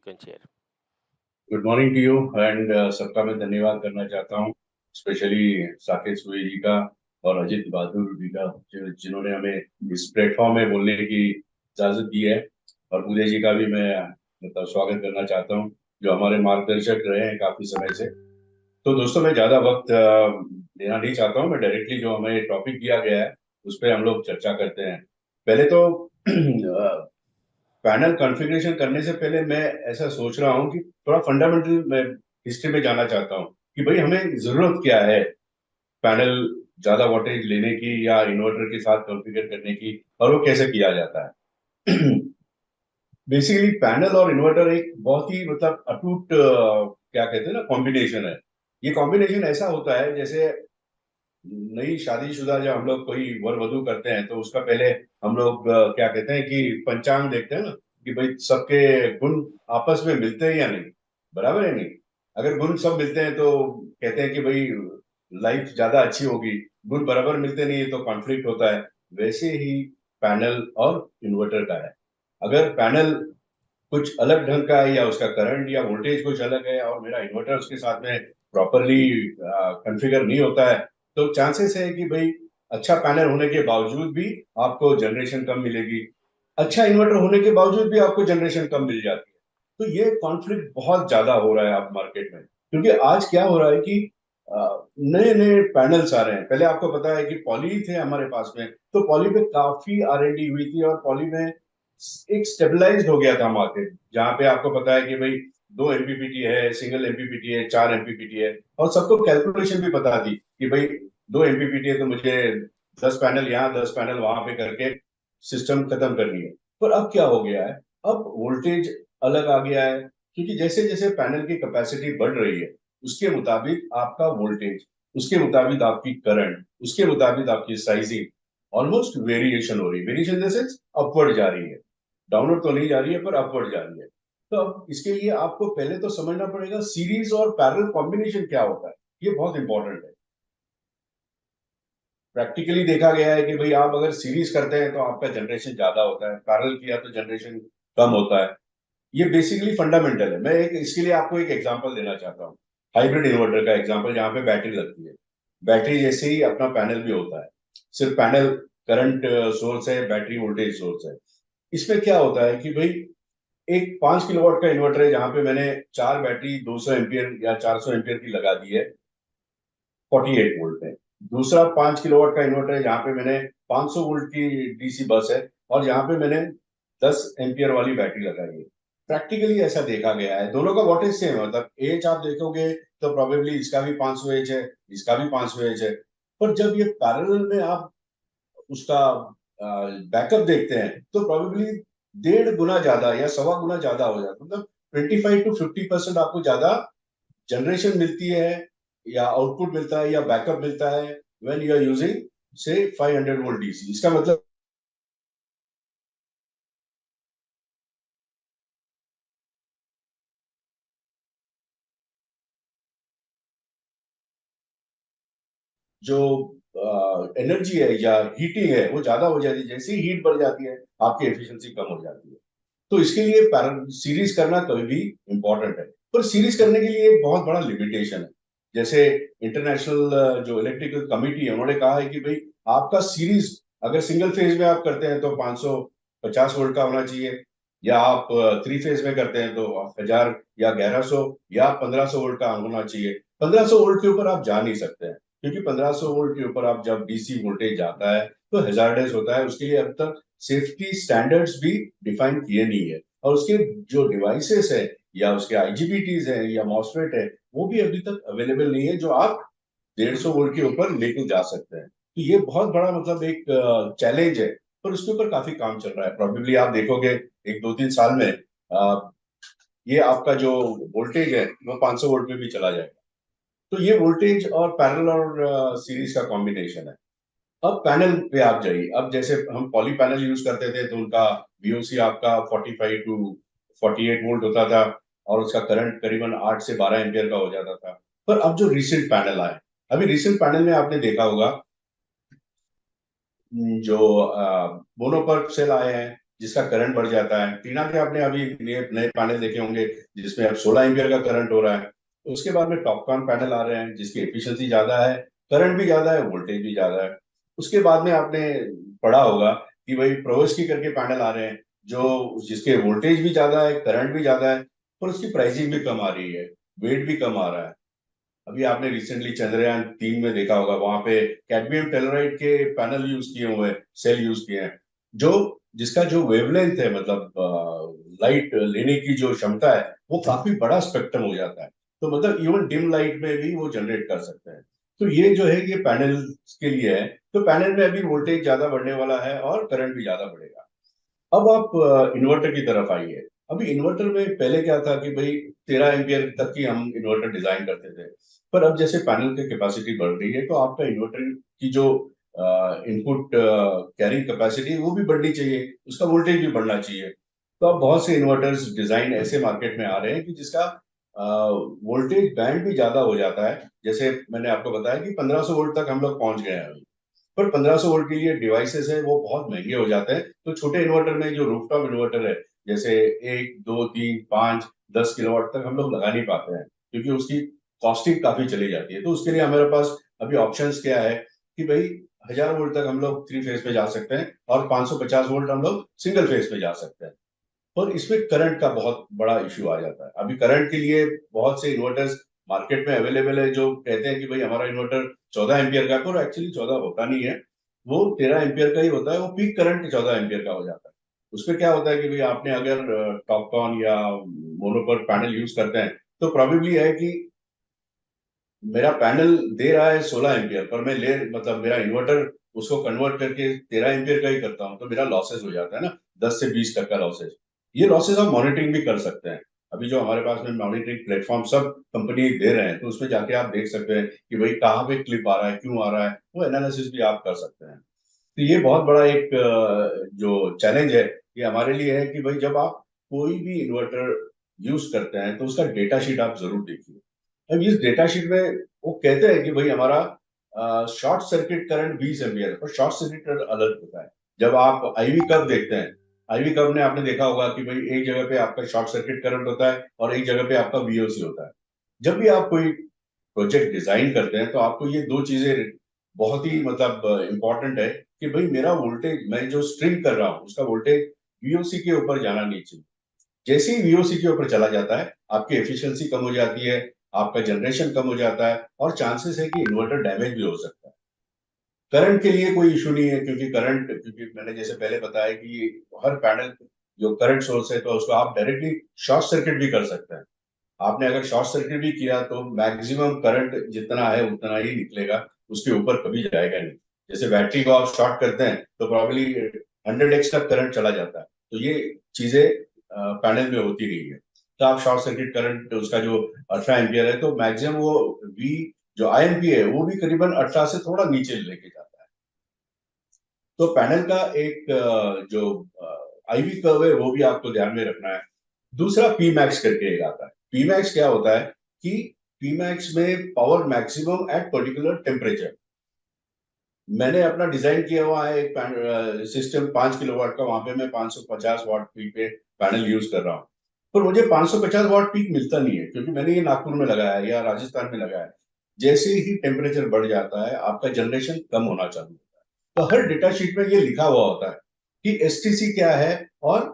can share. गुड मॉर्निंग to you and सबका मैं धन्यवाद करना चाहता हूँ, स्पेशली साकेत सुई जी का और अजित बहादुर जी का, जिन्होंने हमें इस प्लेटफॉर्म में बोलने की इजाजत दी है। और उदय जी का भी मैं मतलब स्वागत करना चाहता हूँ, जो हमारे मार्गदर्शक रहे हैं काफी समय से। तो दोस्तों, मैं ज्यादा वक्त लेना नहीं चाहता हूँ। मैं डायरेक्टली जो हमें टॉपिक दिया गया है उस पर हम लोग चर्चा करते हैं। पहले तो पैनल कॉन्फ़िगरेशन करने से पहले मैं ऐसा सोच रहा हूँ कि थोड़ा फंडामेंटल मैं हिस्ट्री में जाना चाहता हूँ कि भाई हमें जरूरत क्या है पैनल ज्यादा वोल्टेज लेने की या इन्वर्टर के साथ कॉन्फ़िगर करने की, और वो कैसे किया जाता है। बेसिकली पैनल और इन्वर्टर एक बहुत ही मतलब अटूट क्या कहते हैं ना, कॉम्बिनेशन है। ये कॉम्बिनेशन ऐसा होता है जैसे नई शादीशुदा जब हम लोग कोई वर वधू करते हैं तो उसका पहले हम लोग क्या कहते हैं कि पंचांग देखते हैं ना, कि भाई सबके गुण आपस में मिलते हैं या नहीं, बराबर है नहीं। अगर गुण सब मिलते हैं तो कहते हैं कि भाई लाइफ ज्यादा अच्छी होगी। गुण बराबर मिलते नहीं है तो कॉन्फ्लिक्ट होता है। वैसे ही पैनल और इन्वर्टर का है। अगर पैनल कुछ अलग ढंग का है या उसका करंट या वोल्टेज कुछ अलग है और मेरा इन्वर्टर उसके साथ में प्रॉपरली कॉन्फ़िगर नहीं होता है, तो चांसेस है कि भाई अच्छा पैनल होने के बावजूद भी आपको जनरेशन कम मिलेगी, अच्छा इन्वर्टर होने के बावजूद भी आपको जनरेशन कम मिल जाती है। तो ये कॉन्फ्लिक्ट बहुत ज्यादा हो रहा है अब मार्केट में, क्योंकि आज क्या हो रहा है कि नए नए पैनल्स आ रहे हैं। पहले आपको पता है कि पॉली थे हमारे पास में, तो पॉली पे काफी R&D हुई थी और पॉली में एक स्टेबलाइज्ड हो गया था मार्केट, जहां पे आपको पता है कि भाई 2 MPPT है, सिंगल MPPT है, 4 MPPT है, और सबको कैलकुलेशन भी पता थी कि भाई 2 MPPT है तो मुझे 10 पैनल यहाँ 10 पैनल वहां पे करके सिस्टम खत्म करनी है। पर अब क्या हो गया है, अब वोल्टेज अलग आ गया है, क्योंकि जैसे जैसे पैनल की कैपेसिटी बढ़ रही है उसके मुताबिक आपका वोल्टेज, उसके मुताबिक आपकी करंट, उसके मुताबिक आपकी साइजिंग ऑलमोस्ट वेरिएशन हो रही है। Variation in the sense upward जा रही है, डाउनवर्ड तो नहीं जा रही है पर अपवर्ड जा रही है। तो अब इसके लिए आपको पहले तो समझना पड़ेगा सीरीज और पैरेलल कॉम्बिनेशन क्या होता है। ये बहुत इंपॉर्टेंट है। प्रैक्टिकली देखा गया है कि भाई आप अगर सीरीज करते हैं तो आपका जनरेशन ज्यादा होता है, पैरेलल किया तो जनरेशन कम होता है। ये बेसिकली फंडामेंटल है। मैं एक इसके लिए आपको एक एग्जांपल देना चाहता हूँ, हाइब्रिड इन्वर्टर का एग्जांपल, जहाँ पे बैटरी लगती है। बैटरी जैसे ही अपना पैनल भी होता है, सिर्फ पैनल करंट सोर्स है, बैटरी वोल्टेज सोर्स है। इसमें क्या होता है कि भाई एक 5 किलोवाट का इन्वर्टर है जहां पे मैंने 4 बैटरी 200 एम्पियर या 400 एम्पियर की लगा दी है 48 वोल्ट में। दूसरा 5 किलोवाट का इन्वर्टर है जहां पे मैंने 500 वोल्ट की DC बस है और जहां पे मैंने 10 एम्पियर वाली बैटरी लगाई है। प्रैक्टिकली ऐसा देखा गया है, दोनों का वोल्टेज सेम है, मतलब एच आप देखोगे तो प्रोबेबली इसका भी 500 एच है, इसका भी 500 एच है। पर जब ये पैरेलल में आप उसका बैकअप देखते हैं तो प्रोबेबली 1.5 गुना ज्यादा या 1.25 गुना ज्यादा हो जाता है। मतलब 25 to 50% आपको ज्यादा जनरेशन मिलती है या आउटपुट मिलता है या बैकअप मिलता है व्हेन यू आर यूजिंग से 500 वोल्ट DC। इसका मतलब जो एनर्जी है या हीटिंग है वो ज्यादा हो जाती है। जैसे ही हीट बढ़ जाती है आपकी एफिशिएंसी कम हो जाती है। तो इसके लिए सीरीज करना कभी भी इंपॉर्टेंट है, पर सीरीज करने के लिए एक बहुत बड़ा लिमिटेशन है। जैसे इंटरनेशनल जो इलेक्ट्रिकल कमिटी है उन्होंने कहा है कि भाई आपका सीरीज अगर सिंगल फेज में आप करते हैं तो 550 वोल्ट का होना चाहिए, या आप 3 फेज में करते हैं तो 1000 या 1100 या 1500 वोल्ट का होना चाहिए। 1500 वोल्ट के ऊपर आप जा नहीं सकते हैं, क्योंकि 1500 वोल्ट के ऊपर आप जब DC वोल्टेज जाता है तो हैजार्डस होता है। उसके लिए अब तक सेफ्टी स्टैंडर्ड्स भी डिफाइन किए नहीं है, और उसके जो डिवाइसेस है या उसके IGBTs है या मॉसफेट है वो भी अभी तक अवेलेबल नहीं है जो आप 150 वोल्ट के ऊपर लेके जा सकते हैं। तो ये बहुत बड़ा मतलब एक चैलेंज है, पर उसके ऊपर काफी काम चल रहा है। प्रोबेबली आप देखोगे 1 2 3 साल में ये आपका जो वोल्टेज है वो 500 वोल्ट में भी चला जाएगा। तो ये वोल्टेज और पैरेलल और सीरीज का कॉम्बिनेशन है। अब पैनल पे आप जाइए। अब जैसे हम पॉली पैनल यूज करते थे तो उनका VOC आपका 45 to 48 वोल्ट होता था और उसका करंट करीबन 8 से 12 एम्पियर का हो जाता था। पर अब जो रिसेंट पैनल आए, अभी रिसेंट पैनल में आपने देखा होगा जो मोनोपर्क सेल आए हैं, जिसका करंट बढ़ जाता है। टीना के आपने अभी नए नए पैनल देखे होंगे जिसमें अब 16 एम्पियर का करंट हो रहा है। उसके बाद में टॉपकॉन पैनल आ रहे हैं जिसकी एफिशिएंसी ज्यादा है, करंट भी ज्यादा है, वोल्टेज भी ज्यादा है। उसके बाद में आपने पढ़ा होगा कि भाई प्रोवस्की करके पैनल आ रहे हैं जो जिसके वोल्टेज भी ज्यादा है, करंट भी ज्यादा है, पर उसकी प्राइसिंग भी कम आ रही है, वेट भी कम आ रहा है। अभी आपने रिसेंटली चंद्रयान 3 में देखा होगा, वहां पे कैडमियम टेलोराइड के पैनल यूज किए हुए हैं, सेल यूज किए हैं, जो जिसका जो वेवलेंथ है, मतलब लाइट लेने की जो क्षमता है, वो काफी बड़ा स्पेक्ट्रम हो जाता है। तो मतलब इवन डिम लाइट में भी वो जनरेट कर सकते हैं। तो ये जो है ये पैनल के लिए है। तो पैनल में अभी वोल्टेज ज्यादा बढ़ने वाला है और करंट भी ज्यादा बढ़ेगा। अब आप इन्वर्टर की तरफ आइए। अभी इन्वर्टर में पहले क्या था कि भाई 13 एम्पियर तक की हम इन्वर्टर डिजाइन करते थे, पर अब जैसे पैनल की कैपेसिटी बढ़ रही है तो आपका इन्वर्टर की जो इनपुट कैरिंग कैपेसिटी वो भी बढ़नी चाहिए, उसका वोल्टेज भी बढ़ना चाहिए। तो अब बहुत से इन्वर्टर्स डिजाइन ऐसे मार्केट में आ रहे हैं कि जिसका वोल्टेज बैंड भी ज्यादा हो जाता है। जैसे मैंने आपको बताया कि 1500 वोल्ट तक हम लोग पहुंच गए हैं। पर 1500 वोल्ट के लिए डिवाइसेस है वो बहुत महंगे हो जाते हैं। तो छोटे इन्वर्टर में जो रूफटॉप इन्वर्टर है, जैसे 1, 2, 3, 5, 10 किलोवाट तक हम लोग लगा नहीं पाते हैं, क्योंकि उसकी कॉस्टिंग काफी चली जाती है। तो उसके लिए हमारे पास अभी ऑप्शंस क्या है कि भाई 1000 वोल्ट तक हम लोग 3 फेज पे जा सकते हैं और 550 वोल्ट हम लोग सिंगल फेज पे जा सकते हैं। और इसमें करंट का बहुत बड़ा इश्यू आ जाता है। अभी करंट के लिए बहुत से इन्वर्टर्स मार्केट में अवेलेबल है जो कहते हैं कि भाई हमारा इन्वर्टर 14 एम्पियर का है, पर एक्चुअली 14 होता नहीं है, वो 13 एम्पियर का ही होता है। वो पीक करंट 14 एम्पियर का हो जाता है। उसमें क्या होता है कि भाई आपने अगर टॉपकॉन या मोनोपोल पैनल यूज करते हैं तो प्रॉबेबली है कि मेरा पैनल दे रहा है 16 एम्पियर, पर मैं ले मतलब मेरा इन्वर्टर उसको कन्वर्ट करके 13 एम्पियर का ही करता हूँ, तो मेरा लॉसेस हो जाता है ना, 10 से 20% लॉसेस। ये लॉसेस आप मॉनिटरिंग भी कर सकते हैं। अभी जो हमारे पास में मॉनिटरिंग प्लेटफॉर्म सब कंपनी दे रहे हैं, तो उसमें जाके आप देख सकते हैं कि भाई कहाँ पे क्लिप आ रहा है, क्यों आ रहा है, वो एनालिसिस भी आप कर सकते हैं। तो ये बहुत बड़ा एक जो चैलेंज है ये हमारे लिए है कि भाई जब आप कोई भी इन्वर्टर यूज करते हैं तो उसका डेटा शीट आप जरूर देखिए। अब इस डेटा शीट में वो कहते हैं कि भाई हमारा शॉर्ट सर्किट करंट 20 एम्पियर है, पर शॉर्ट सर्किट करंट अलग होता है। जब आप आईवी कर्व देखते हैं, आईवी कर्व में आपने देखा होगा कि भाई एक जगह पे आपका शॉर्ट सर्किट करंट होता है और एक जगह पे आपका वीओसी होता है। जब भी आप कोई प्रोजेक्ट डिजाइन करते हैं तो आपको ये दो चीजें बहुत ही मतलब इम्पोर्टेंट है कि भाई मेरा वोल्टेज, मैं जो स्ट्रिंग कर रहा हूँ उसका वोल्टेज वीओसी के ऊपर जाना नहीं चाहिए। जैसे ही वीओसी के ऊपर चला जाता है आपकी एफिशिएंसी कम हो जाती है, आपका जनरेशन कम हो जाता है और चांसेस है कि इन्वर्टर डैमेज भी हो सकता है। करंट के लिए कोई इशू नहीं है, क्योंकि मैंने जैसे पहले बताया कि हर पैनल जो करंट सोर्स है तो उसको आप डायरेक्टली शॉर्ट सर्किट भी कर सकते हैं। आपने अगर शॉर्ट सर्किट भी किया तो मैक्सिमम करंट जितना है उतना ही निकलेगा, उसके ऊपर कभी जाएगा नहीं। जैसे बैटरी को आप शॉर्ट करते हैं तो प्रॉब्ली 100x तक करंट चला जाता है। तो ये चीजें पैनल में होती नहीं है। तो आप शॉर्ट सर्किट करंट उसका जो 18 एम्पियर है तो मैक्सिमम वो वी जो आईएमपी है वो भी करीबन 18 से थोड़ा नीचे लेके जाता है। तो पैनल का एक जो आईवी कर्व है वो भी आपको ध्यान में रखना है। दूसरा पी मैक्स करके एक आता है। पी मैक्स क्या होता है कि पी मैक्स में power maximum at particular temperature. मैंने अपना डिजाइन किया हुआ है एक सिस्टम 5 किलोवाट का, वहां पे मैं 550 वाट पीक पे पैनल यूज कर रहा हूँ। पर मुझे 550 वाट पीक मिलता नहीं है, क्योंकि मैंने ये नागपुर में लगाया है या राजस्थान में लगाया है। जैसे ही टेम्परेचर बढ़ जाता है आपका जनरेशन कम होना चालू होता है। तो हर डेटा शीट में ये लिखा हुआ होता है कि एसटीसी क्या है और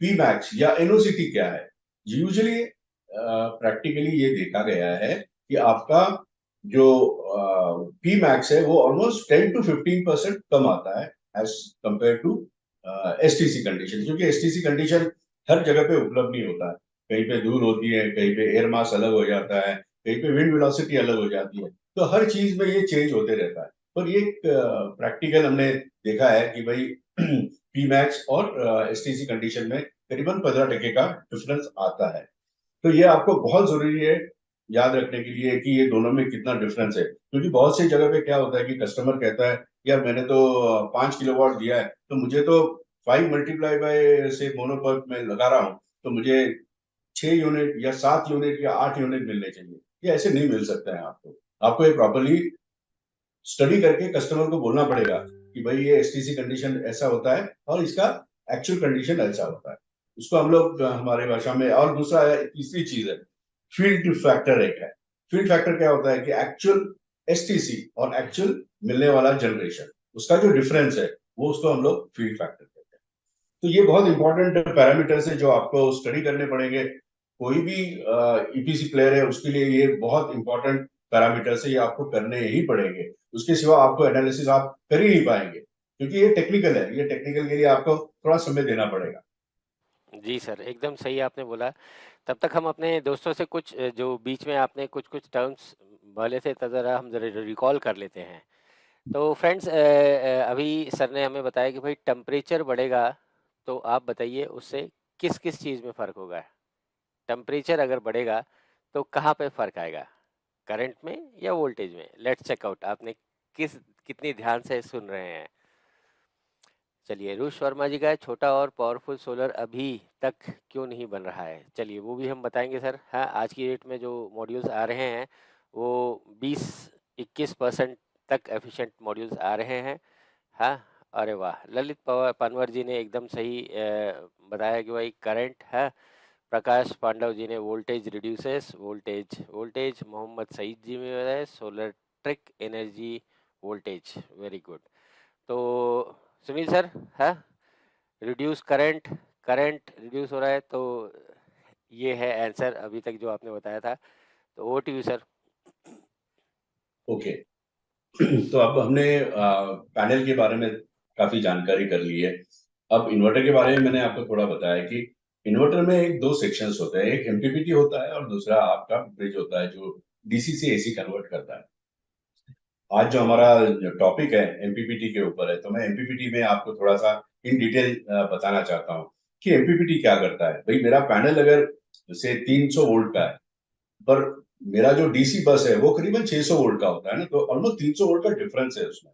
पी मैक्स या एनओसीटी क्या है। यूजुअली प्रैक्टिकली ये देखा गया है कि आपका जो पी मैक्स है वो ऑलमोस्ट 10 to 15% कम आता है as compare to STC condition, क्योंकि एसटीसी कंडीशन हर जगह पे उपलब्ध नहीं होता है। कहीं पे दूर होती है, कहीं पे एयर मास अलग हो जाता है, कहीं पे विंड वेलोसिटी अलग हो जाती है। तो हर चीज में ये चेंज होते रहता है। पर ये प्रैक्टिकल हमने देखा है कि भाई पी मैक्स और एसटीसी कंडीशन में करीबन 15% का डिफरेंस आता है। तो ये आपको बहुत जरूरी है याद रखने के लिए कि ये दोनों में कितना डिफरेंस है। क्योंकि बहुत सी जगह पे क्या होता है कि कस्टमर कहता है यार मैंने तो 5 किलोवाट दिया है, तो मुझे तो 5 × से मोनोपर्क में लगा रहा हूँ, तो मुझे 6 यूनिट या 7 यूनिट या 8 यूनिट मिलने चाहिए। ये ऐसे नहीं मिल सकता है आपको। आपको ये प्रॉपरली स्टडी करके कस्टमर को बोलना पड़ेगा कि भाई ये एसटीसी कंडीशन ऐसा होता है और इसका एक्चुअल कंडीशन ऐसा होता है, उसको हम लोग हमारे भाषा में। और दूसरा है, तीसरी चीज है फील्ड फैक्टर। एक है फील्ड फैक्टर, क्या होता है कि एक्चुअल एसटीसी और एक्चुअल मिलने वाला जनरेशन, उसका जो डिफरेंस है वो, उसको हम लोग फील्ड फैक्टर कहते हैं। तो ये बहुत इंपॉर्टेंट पैरामीटर्स है जो आपको स्टडी करने पड़ेंगे। कोई भी ईपीसी प्लेयर है उसके लिए ये बहुत इंपॉर्टेंट पैरामीटर्स है, ये आपको करने ही पड़ेंगे। उसके सिवा आपको एनालिसिस आप कर ही नहीं पाएंगे, क्योंकि ये टेक्निकल है। ये टेक्निकल के लिए आपको थोड़ा समय देना पड़ेगा। जी सर, एकदम सही आपने बोला। तब तक हम अपने दोस्तों से कुछ जो बीच में आपने कुछ कुछ टर्म्स बोले थे, तो ज़रा हम ज़रा रिकॉल कर लेते हैं। तो फ्रेंड्स, अभी सर ने हमें बताया कि भाई टेम्परेचर बढ़ेगा, तो आप बताइए उससे किस किस चीज़ में फ़र्क होगा। टेम्परेचर अगर बढ़ेगा तो कहाँ पे फ़र्क आएगा, करंट में या वोल्टेज में? लेट्स चेक आउट, आपने किस कितनी ध्यान से सुन रहे हैं। चलिए, रुष वर्मा जी का है, छोटा और पावरफुल सोलर अभी तक क्यों नहीं बन रहा है। चलिए, वो भी हम बताएंगे सर। हाँ, आज की डेट में जो मॉड्यूल्स आ रहे हैं वो 20-21% तक एफिशिएंट मॉड्यूल्स आ रहे हैं। हाँ, अरे वाह, ललित पनवर जी ने एकदम सही बताया कि भाई करंट है। प्रकाश पांडव जी ने voltage reduces voltage voltage. Mohammed Saeed ji ने बताया solar trick energy voltage. Very good. तो सुनील सर, है रिड्यूस करंट, करंट रिड्यूस हो रहा है, तो ये है आंसर अभी तक जो आपने बताया था। तो over to you sir. Okay. तो अब हमने पैनल के बारे में काफी जानकारी कर ली है। अब इन्वर्टर के बारे में मैंने आपको थोड़ा बताया कि इन्वर्टर में एक दो सेक्शंस होते हैं, एक एमपीपीटी होता है और दूसरा आपका ब्रिज होता है जो डीसी से एसी कन्वर्ट करता है। आज जो हमारा टॉपिक है एमपीपीटी के ऊपर है, तो मैं एमपीपीटी में आपको थोड़ा सा इन डिटेल बताना चाहता हूँ कि एमपीपीटी क्या करता है। भाई मेरा पैनल अगर जैसे 300 वोल्ट का है, पर मेरा जो डीसी बस है वो करीबन 600 वोल्ट का होता है ना, तो ऑलमोस्ट 300 वोल्ट का डिफरेंस है उसमें।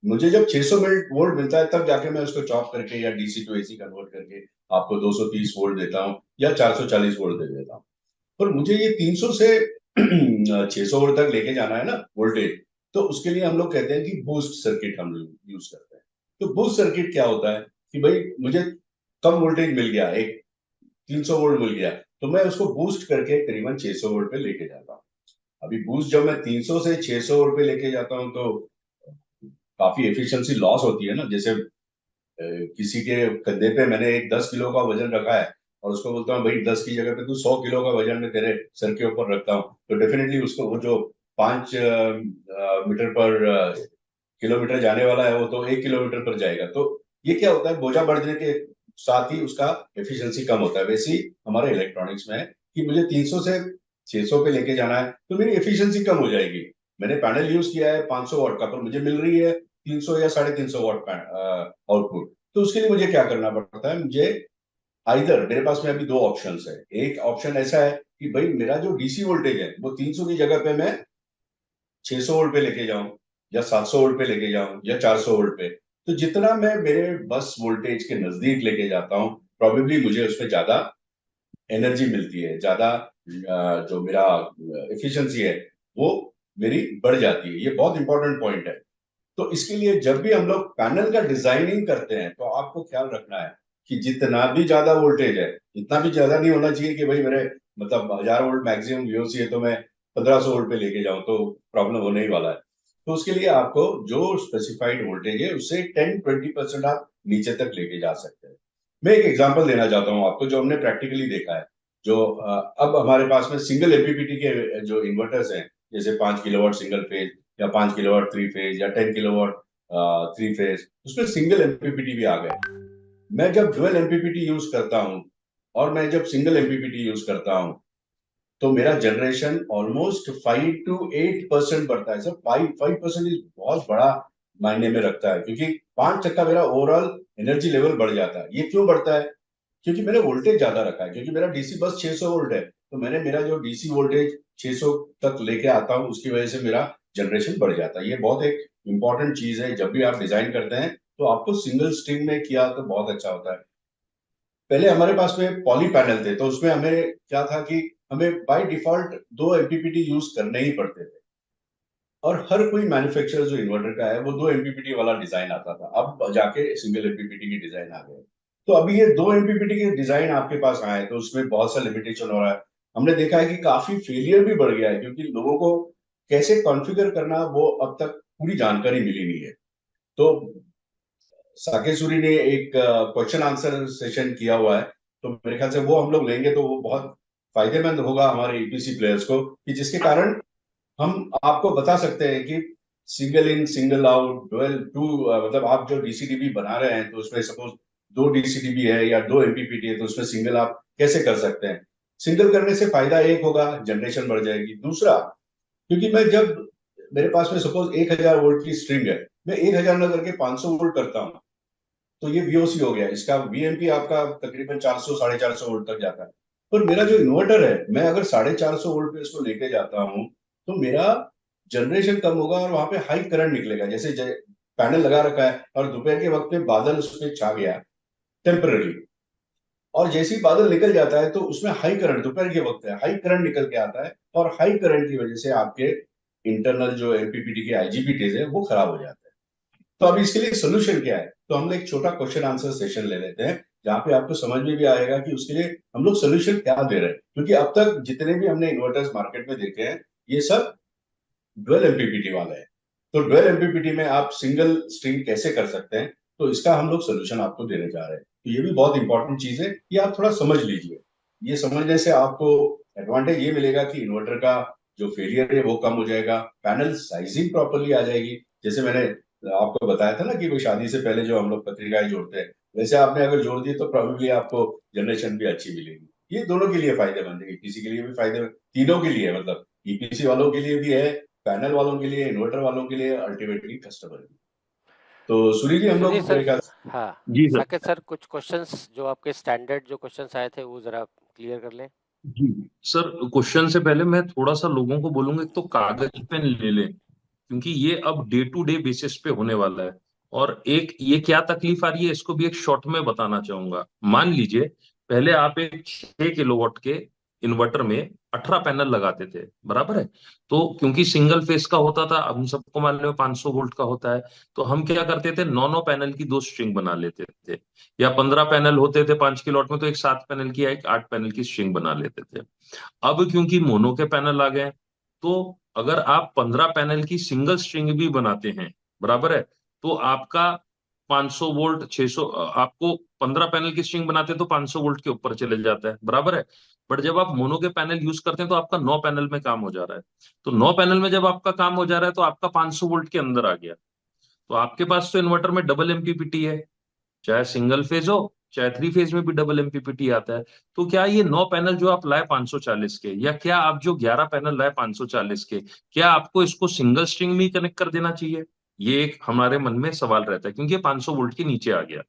मुझे जब 600 वोल्ट मिलता है तब जाके मैं उसको चॉप करके या डीसी टू एसी कन्वर्ट करके आपको 230 वोल्ट देता हूँ या 440 वोल्ट दे देता हूँ। पर मुझे ये 300 से 600 वोल्ट तक लेके जाना है ना वोल्टेज, तो उसके लिए हम लोग कहते हैं कि बूस्ट सर्किट हम लोग यूज करते हैं। तो बूस्ट सर्किट क्या होता है कि भाई मुझे कम वोल्टेज मिल गया, एक 300 वोल्ट मिल गया, तो मैं उसको बूस्ट करके करीबन 600 वोल्ट पे लेके जाता हूँ। अभी बूस्ट जब मैं 300 से 600 वोल्ट पे लेके जाता हूँ तो काफी एफिशिएंसी लॉस होती है ना। जैसे किसी के कंधे पे मैंने एक 10 किलो का वजन रखा है और उसको बोलता हूँ भाई 10 की जगह पे तू 100 किलो का वजन में तेरे सर के ऊपर रखता हूँ, तो डेफिनेटली उसको वो जो 5 मीटर पर किलोमीटर जाने वाला है वो तो 1 किलोमीटर पर जाएगा। तो ये क्या होता है, बोझा बढ़ने के साथ ही उसका एफिशिएंसी कम होता है। वैसे ही हमारे इलेक्ट्रॉनिक्स में है कि मुझे 300 से 600 पे लेके जाना है तो मेरी एफिशिएंसी कम हो जाएगी। मैंने पैनल यूज किया है 500 वॉट का, पर मुझे मिल रही है 300 या 350 वॉट आउटपुट। तो उसके लिए मुझे क्या करना पड़ता है, मुझे आइदर, मेरे पास में अभी दो ऑप्शंस है। एक ऑप्शन ऐसा है कि भाई मेरा जो डीसी वोल्टेज है वो 300 की जगह पे मैं 600 वोल्ट पे लेके जाऊं, या 700 वोल्ट पे लेके जाऊं, या 400 वोल्ट पे। तो जितना मैं मेरे बस वोल्टेज के नजदीक लेके जाता हूं, प्रोबेबली मुझे उसमें ज्यादा एनर्जी मिलती है, ज्यादा जो मेरा एफिशिएंसी है वो मेरी बढ़ जाती है। ये बहुत इंपॉर्टेंट पॉइंट है। तो इसके लिए जब भी हम लोग पैनल का डिजाइनिंग करते हैं तो आपको ख्याल रखना है कि जितना भी ज्यादा वोल्टेज है, इतना भी ज्यादा नहीं होना चाहिए कि भाई मेरे मतलब 1000 वोल्ट मैक्सिमम वीओसी है तो मैं 1500 वोल्ट पे लेके जाऊं तो प्रॉब्लम होने ही वाला है। तो उसके लिए आपको जो स्पेसिफाइड वोल्टेज है उससे 10-20% आप नीचे तक लेके जा सकते हैं। मैं एक एग्जांपल देना चाहता हूं आपको जो हमने प्रैक्टिकली देखा है। जो अब हमारे पास में सिंगल एमपीपीटी के जो इन्वर्टर्स हैं, जैसे 5 किलोवाट सिंगल फेज या 5 किलोवाट थ्री फेज या 10 किलोवाट थ्री फेज, उसमें सिंगल एमपीपीटी भी आ गए। मैं जब डुअल एमपीपीटी यूज करता हूं और मैं जब सिंगल एमपीपीटी यूज करता हूं तो मेरा जनरेशन ऑलमोस्ट 5 to 8% बढ़ता है। सर 5% इज बहुत बड़ा मायने में रखता है, क्योंकि 5% मेरा ओवरऑल एनर्जी लेवल बढ़ जाता है। ये क्यों बढ़ता है? क्योंकि मैंने वोल्टेज ज्यादा रखा है, क्योंकि मेरा डीसी बस 600 वोल्ट है, तो मैंने मेरा जो डीसी वोल्टेज 600 तक लेके आता हूँ उसकी वजह से मेरा जनरेशन बढ़ जाता है। ये बहुत एक इंपॉर्टेंट चीज है। जब भी आप डिजाइन करते हैं तो आपको सिंगल स्ट्रिंग में किया तो बहुत अच्छा होता है। पहले हमारे पास में पॉली पैनल थे तो उसमें हमें क्या था कि हमें बाय डिफॉल्ट दो एमपीपीटी यूज करने ही पड़ते थे, और हर कोई मैन्युफैक्चरर जो इन्वर्टर का है वो दो एमपीपीटी वाला डिजाइन आता था। अब जाके सिंगल एमपीपीटी की डिजाइन आ गए। तो अभी ये 2 एमपीपीटी के डिजाइन आपके पास आए हैं, तो उसमें बहुत सा लिमिटेशन हो रहा है। हमने देखा है कि काफी फेलियर भी बढ़ गया है, क्योंकि लोगों को कैसे कॉन्फ़िगर करना वो अब तक पूरी जानकारी मिली नहीं है। तो साकेत सूरी ने एक क्वेश्चन आंसर सेशन किया हुआ है, तो मेरे ख्याल से वो हम लोग लेंगे तो वो बहुत फायदेमंद होगा हमारे ईपीसी प्लेयर्स को, कि जिसके कारण हम आपको बता सकते हैं कि single in single out dual two, मतलब आप जो डीसीडीबी बना रहे हैं तो उसमें सपोज 2 डीसीडीबी है या 2 एमपीपीटी है, तो उसमें सिंगल आप कैसे कर सकते हैं। सिंगल करने से फायदा एक होगा, जनरेशन बढ़ जाएगी। दूसरा, क्योंकि मैं जब मेरे पास में सपोज 1000 वोल्ट की स्ट्रिंग है, मैं 1000 ना करके 500 वोल्ट करता हूँ, तो ये वीओसी हो गया, इसका वीएमपी आपका तकरीबन 400 450 वोल्ट तक जाता है। पर मेरा जो इन्वर्टर है, मैं अगर 450 वोल्ट पे इसको लेके जाता हूँ, तो मेरा जनरेशन कम होगा और वहां पे हाई करंट निकलेगा। जैसे पैनल लगा रखा है और दोपहर के वक्त में बादल उसमें छा गया टेम्पररी, और जैसे ही बादल निकल जाता है तो उसमें हाई करंट, दोपहर के वक्त है, हाई करंट निकल के आता है, और हाई करंट की वजह से आपके इंटरनल जो एमपीपीटी के आईजीबीटीज है वो खराब हो जाते हैं। तो अब इसके लिए सोल्यूशन क्या है, तो हम लोग एक छोटा क्वेश्चन आंसर सेशन ले लेते हैं, जहाँ पे आपको समझ में भी आएगा कि उसके लिए हम लोग सोल्यूशन क्या दे रहे हैं। क्योंकि अब तक जितने भी हमने इन्वर्टर्स मार्केट में देखे हैं, ये सब डुअल एमपीपीटी वाला है। तो डुअल एमपीपीटी में आप सिंगल स्ट्रिंग कैसे कर सकते हैं, तो इसका हम लोग सोल्यूशन आपको देने जा रहे हैं। तो ये भी बहुत इंपॉर्टेंट चीज है, ये आप थोड़ा समझ लीजिए। ये समझने से आपको एडवांटेज ये मिलेगा कि इन्वर्टर का जो फेलियर है वो कम हो जाएगा, पैनल साइजिंग प्रॉपरली आ जाएगी। जैसे मैंने आपको बताया था ना कि कोई शादी से पहले जो हम लोग पत्रिकाएं जोड़ते हैं, वैसे आपने अगर जोड़ दी तो प्रॉबेबली आपको जनरेशन भी अच्छी मिलेगी। ये दोनों के लिए फायदेमंद है, किसी के लिए भी फायदे, तीनों के लिए, मतलब ईपीसी वालों के लिए भी है, पैनल वालों के लिए, इन्वर्टर वालों के लिए, अल्टीमेटली कस्टमर की। तो सुनील जी, हम सुनिए लोग सर, मेरे ख्याल से। हाँ, जी सर। साकेत सर, कुछ क्वेश्चंस जो आपके स्टैंडर्ड जो क्वेश्चंस आए थे वो ज़रा क्लियर कर लें। जी सर, क्वेश्चन से पहले मैं थोड़ा सा लोगों को बोलूंगा, एक तो कागज पेन ले लें, क्योंकि ये अब डे टू डे बेसिस पे होने वाला है। और एक ये क्या तकलीफ आ रही है, इसको भी एक शॉर्ट में बताना चाहूंगा। मान लीजिए, पहले आप एक 6 किलोवाट के इन्वर्टर में 18 पैनल लगाते थे, बराबर है। तो क्योंकि सिंगल फेस का होता था, अब हम सबको मान लो 500 वोल्ट का होता है, तो हम क्या करते थे, 9 9 पैनल की 2 स्ट्रिंग बना लेते थे। या 15 पैनल होते थे 5 किलोवाट में, तो एक 7 पैनल की या एक 8 पैनल की स्ट्रिंग बना लेते थे। अब क्योंकि मोनो के पैनल आ गए, तो अगर आप 15 पैनल की सिंगल स्ट्रिंग भी बनाते हैं, बराबर है, तो आपका 500 वोल्ट 600, आपको 15 पैनल की स्ट्रिंग बनाते हैं तो 500 वोल्ट के ऊपर चले जाता है, बराबर है। बट जब आप मोनो के पैनल यूज करते हैं तो आपका 9 पैनल में काम हो जा रहा है। तो 9 पैनल में जब आपका काम हो जा रहा है तो आपका 500 वोल्ट के अंदर आ गया। तो आपके पास तो इन्वर्टर में डबल एमपीपीटी है, चाहे सिंगल फेज हो चाहे 3 फेज में भी डबल एमपीपीटी आता है। तो क्या ये 9 पैनल जो आप लाए 540 के, या क्या आप जो 11 पैनल लाए 540 के, क्या आपको इसको सिंगल स्ट्रिंग में कनेक्ट कर देना चाहिए? ये एक हमारे मन में सवाल रहता है, क्योंकि ये 500 वोल्ट के नीचे आ गया।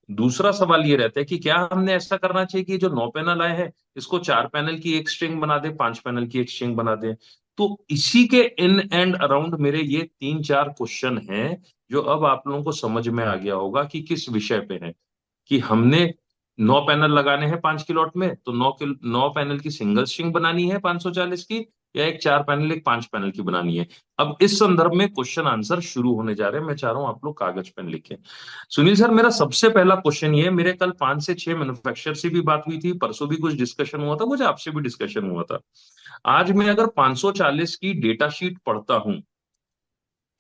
दूसरा सवाल ये रहता है कि क्या हमने ऐसा करना चाहिए कि जो 9 पैनल आए हैं, इसको 4 पैनल की एक स्ट्रिंग बना दे, 5 पैनल की एक स्ट्रिंग बना दे। तो इसी के इन एंड अराउंड मेरे ये 3 4 क्वेश्चन हैं, जो अब आप लोगों को समझ में आ गया होगा कि किस विषय पे है। कि हमने 9 पैनल लगाने हैं 5 किलोवाट में, तो 9 पैनल की सिंगल स्ट्रिंग बनानी है 540 की, या एक 4 पैनल एक 5 पैनल की बनानी है। अब इस संदर्भ में क्वेश्चन आंसर शुरू होने जा रहे हैं। मैं चाह रहा हूं आप लोग कागज पेन लिखें। सुनील सर, मेरा सबसे पहला क्वेश्चन ये है, मेरे कल 5 से 6 मैन्युफैक्चरर से भी बात हुई थी, परसों भी कुछ डिस्कशन हुआ था, कुछ आपसे भी डिस्कशन हुआ था। आज मैं अगर 540 की डेटा शीट पढ़ता हूं,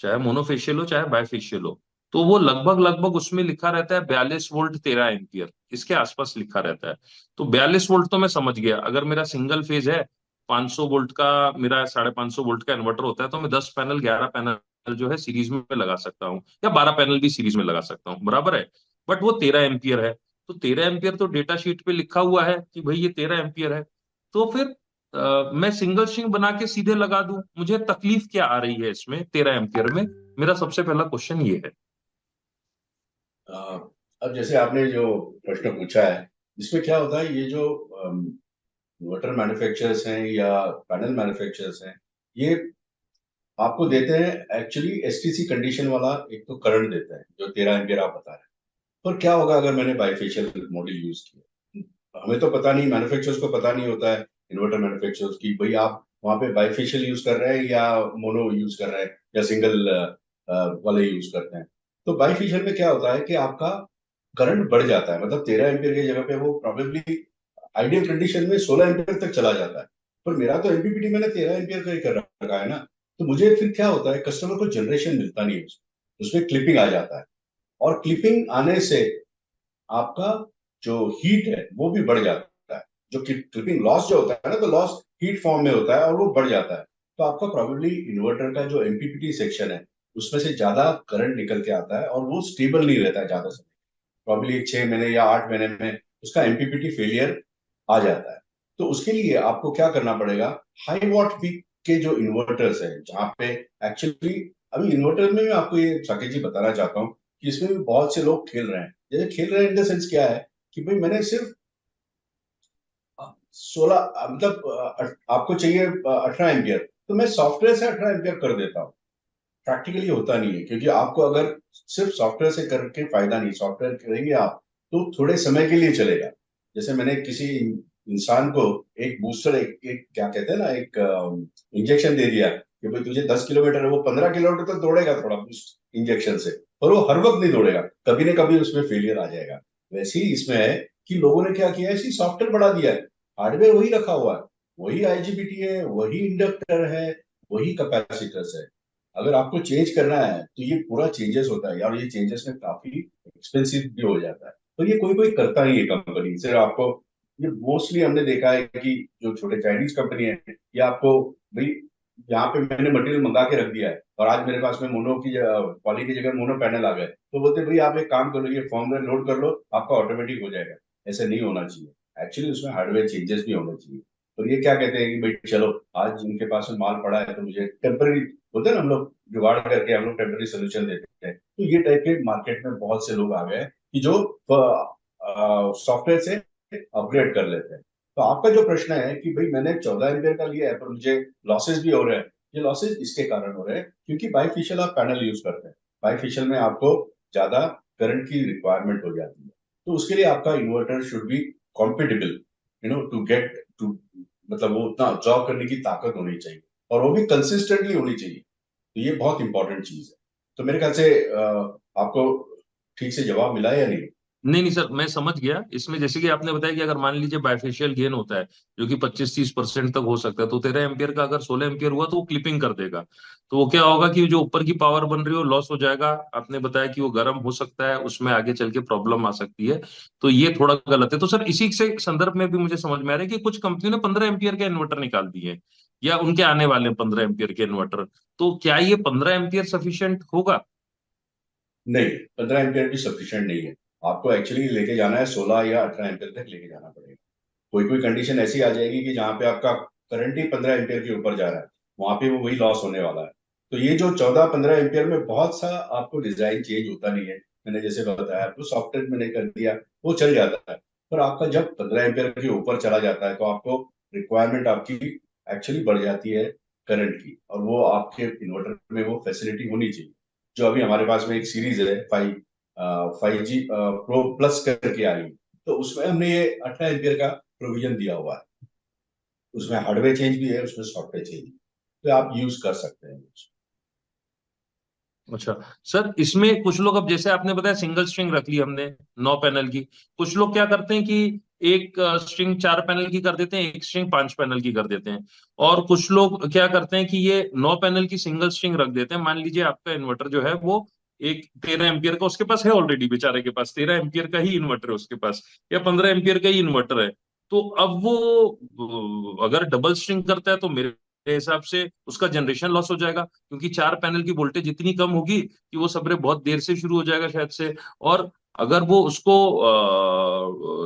चाहे मोनोफेशियल हो चाहे बायफेशियल हो, तो वो लगभग लगभग उसमें लिखा रहता है 42 वोल्ट 13 एम्पियर, इसके आसपास लिखा रहता है। तो 42 वोल्ट तो मैं समझ गया, अगर मेरा सिंगल फेज है, 500 वोल्ट का मेरा 550 वोल्ट का इन्वर्टर होता है, तो मैं 10 पैनल 11 पैनल जो है सीरीज में लगा सकता हूँ, या 12 पैनल भी सीरीज में लगा सकता हूँ, बराबर है। बट वो 13 एम्पियर है। तो 13 एम्पियर तो डेटा शीट पे लिखा हुआ है कि भाई ये 13 एम्पियर है। तो फिर मैं सिंगल स्ट्रिंग बना के सीधे लगा दूं, मुझे तकलीफ क्या आ रही है इसमें 13 एम्पियर में? मेरा सबसे पहला क्वेश्चन ये है। अ, अब जैसे आपने जो प्रश्न पूछा है, इसमें क्या होता है, ये जो इन्वर्टर मैन्युफैक्चरर्स हैं या पैनल मैन्युफैक्चरर्स हैं, ये आपको देते हैं एक्चुअली एसटीसी कंडीशन वाला एक तो करंट देते हैं जो 13 एम्पियर आप बता रहे हैं। पर क्या होगा अगर मैंने बाइफेशियल मॉडल यूज किया, हमें तो पता नहीं, मैन्युफैक्चरर्स को पता नहीं होता है, इन्वर्टर मैन्युफैक्चरर्स की, भाई आप वहां पे बाइफेशियल यूज कर रहे हैं या मोनो यूज कर रहे हैं या सिंगल वाले यूज करते हैं। तो बाइफेशियल में क्या होता है कि आपका करंट बढ़ जाता है, मतलब 13 एम्पियर की जगह पे वो प्रॉबेबली आइडियल कंडीशन में 16 एम्पियर तक चला जाता है। पर मेरा तो एमपीपीटी मैंने 13 एम्पियर का ही कर रखा है ना, तो मुझे फिर क्या होता है, कस्टमर को जनरेशन मिलता नहीं है, उसमें क्लिपिंग आ जाता है, और क्लिपिंग आने से आपका जो हीट है वो भी बढ़ जाता है। जो क्लिपिंग लॉस जो होता है ना, तो लॉस हीट फॉर्म में होता है और वो बढ़ जाता है। तो आपका प्रॉबेबली इन्वर्टर का जो एमपीपीटी सेक्शन है उसमें से ज्यादा करंट निकल के आता है और वो स्टेबल नहीं रहता है ज्यादा समय, प्रॉबेबली 6 महीने या 8 महीने में उसका एमपीपीटी फेलियर आ जाता है। तो उसके लिए आपको क्या करना पड़ेगा, हाई वॉट पीक के जो इन्वर्टर्स है, जहाँ पे एक्चुअली अभी इन्वर्टर में मैं आपको ये साकेत जी बताना चाहता हूँ कि इसमें भी बहुत से लोग खेल रहे हैं। जैसे खेल रहे हैं इन द सेंस क्या है कि भाई मैंने सिर्फ 16, मतलब आपको चाहिए 18 एम्पियर, तो मैं सॉफ्टवेयर से 18 एम्पियर कर देता हूँ। प्रैक्टिकली होता नहीं है, क्योंकि आपको अगर सिर्फ सॉफ्टवेयर से करके फायदा नहीं, सॉफ्टवेयर करेंगे आप तो थोड़े समय के लिए चलेगा। जैसे मैंने किसी इंसान को एक बूस्टर, एक क्या कहते हैं ना, एक इंजेक्शन दे दिया कि भाई तुझे 10 किलोमीटर है, वो 15 किलोमीटर तक दौड़ेगा थोड़ा बूस्ट इंजेक्शन से, पर वो हर वक्त नहीं दौड़ेगा, कभी ना कभी उसमें फेलियर आ जाएगा। वैसे ही इसमें है कि लोगों ने क्या किया है, इसी सॉफ्टवेयर बढ़ा दिया है, हार्डवेयर वही रखा हुआ है, वही आईजीबीटी है, वही इंडक्टर है, वही कैपेसिटर्स है। अगर आपको चेंज करना है तो ये पूरा चेंजेस होता है, और ये चेंजेस में काफी एक्सपेंसिव भी हो जाता है। तो ये कोई कोई करता नहीं है कंपनी, सिर्फ आपको, ये मोस्टली हमने देखा है कि जो छोटे चाइनीज कंपनी है, ये आपको भाई यहाँ पे मैंने मटेरियल मंगा के रख दिया है और आज मेरे पास में मोनो की पॉली की जगह मोनो पैनल आ गए, तो बोलते भाई आप एक काम करो, ये फॉर्मवेयर लोड कर लो, आपका ऑटोमेटिक हो जाएगा। ऐसे नहीं होना चाहिए, एक्चुअली उसमें हार्डवेयर चेंजेस भी होने चाहिए। तो ये क्या कहते हैं कि भाई चलो आज इनके पास में माल पड़ा है तो मुझे टेम्पररी, बोलते हैं ना हम लोग, जुगाड़ करके हम लोग टेम्पररी सोल्यूशन देते हैं। तो ये टाइप के मार्केट में बहुत से लोग आ गए कि जो सॉफ्टवेयर से अपग्रेड कर लेते हैं। तो आपका जो प्रश्न है कि भाई मैंने 14 एम्पियर का लिया है पर मुझे लॉसेस भी हो रहे हैं, ये लॉसेस इसके कारण हो रहे हैं क्योंकि बाईफिशियल आप पैनल यूज करते हैं। बाईफिशियल में आपको ज्यादा करंट की रिक्वायरमेंट हो जाती है, तो उसके लिए आपका inverter should be compatible, to get to, मतलब वो उतना ऑब्जॉर्व करने की ताकत होनी चाहिए, और वो भी कंसिस्टेंटली होनी चाहिए। तो ये बहुत इंपॉर्टेंट चीज है। तो मेरे ख्याल से आपको ठीक से जवाब मिला या नहीं? नहीं नहीं सर, मैं समझ गया। इसमें जैसे कि आपने बताया कि अगर मान लीजिए बायफेशियल गेन होता है जो कि 25-30% तक हो सकता है, तो 13 एम्पियर का अगर 16 एम्पियर हुआ तो वो क्लिपिंग कर देगा। तो वो क्या होगा कि जो ऊपर की पावर बन रही है वो लॉस हो जाएगा। आपने बताया कि वो गर्म हो सकता है, उसमें आगे चल के प्रॉब्लम आ सकती है। तो ये थोड़ा गलत है। तो सर इसी से संदर्भ में भी मुझे समझ में आ रहा है कि कुछ कंपनियों ने 15 एम्पियर के इन्वर्टर निकाल दिए हैं, या उनके आने वाले 15 एम्पियर के इन्वर्टर। तो क्या ये 15 एम्पियर सफिशियंट होगा? नहीं, 15 एम्पियर भी सफिशिएंट नहीं है। आपको एक्चुअली लेके जाना है 16 या 18 एम्पियर तक लेके जाना पड़ेगा। कोई कोई कंडीशन ऐसी आ जाएगी कि जहाँ पे आपका करंट ही 15 एम्पियर के ऊपर जा रहा है, वहां पे वो वही लॉस होने वाला है। तो ये जो 14-15 एम्पियर में बहुत सा आपको डिजाइन चेंज होता नहीं है, मैंने जैसे बताया आपको सॉफ्टवेयर मैंने कर दिया, वो चल जाता है। पर आपका जब 15 एम्पियर के ऊपर चला जाता है तो आपको रिक्वायरमेट आपकी एक्चुअली बढ़ जाती है करंट की, और वो आपके इन्वर्टर में वो फैसिलिटी होनी चाहिए। जो अभी हमारे पास में एक सीरीज है 5G प्रो प्लस करके आ रही है, तो उसमें हमने ये 18 एम्पियर का प्रोविजन दिया हुआ है। उसमें हार्डवेयर चेंज भी है, उसमें सॉफ्टवेयर चेंज भी है, तो आप यूज कर सकते हैं। अच्छा सर, इसमें कुछ लोग, अब जैसे आपने बताया सिंगल स्ट्रिंग रख ली हमने 9 पैनल की, कुछ लोग क्या करते हैं कि एक स्ट्रिंग 4 पैनल की कर देते हैं, एक स्ट्रिंग 5 पैनल की कर देते हैं। और कुछ लोग क्या करते हैं कि ये 9 पैनल की सिंगल स्ट्रिंग रख देते हैं। मान लीजिए आपका इन्वर्टर जो है वो एक 13 एम्पियर का उसके पास है, ऑलरेडी बेचारे के पास 13 एम्पियर का ही इन्वर्टर है उसके पास, या 15 एम्पियर का ही इन्वर्टर है। तो अब वो अगर डबल स्ट्रिंग करता है तो मेरे हिसाब से उसका जनरेशन लॉस हो जाएगा, क्योंकि 4 पैनल की वोल्टेज इतनी कम होगी कि वो सबरे बहुत देर से शुरू हो जाएगा शायद से। और अगर वो उसको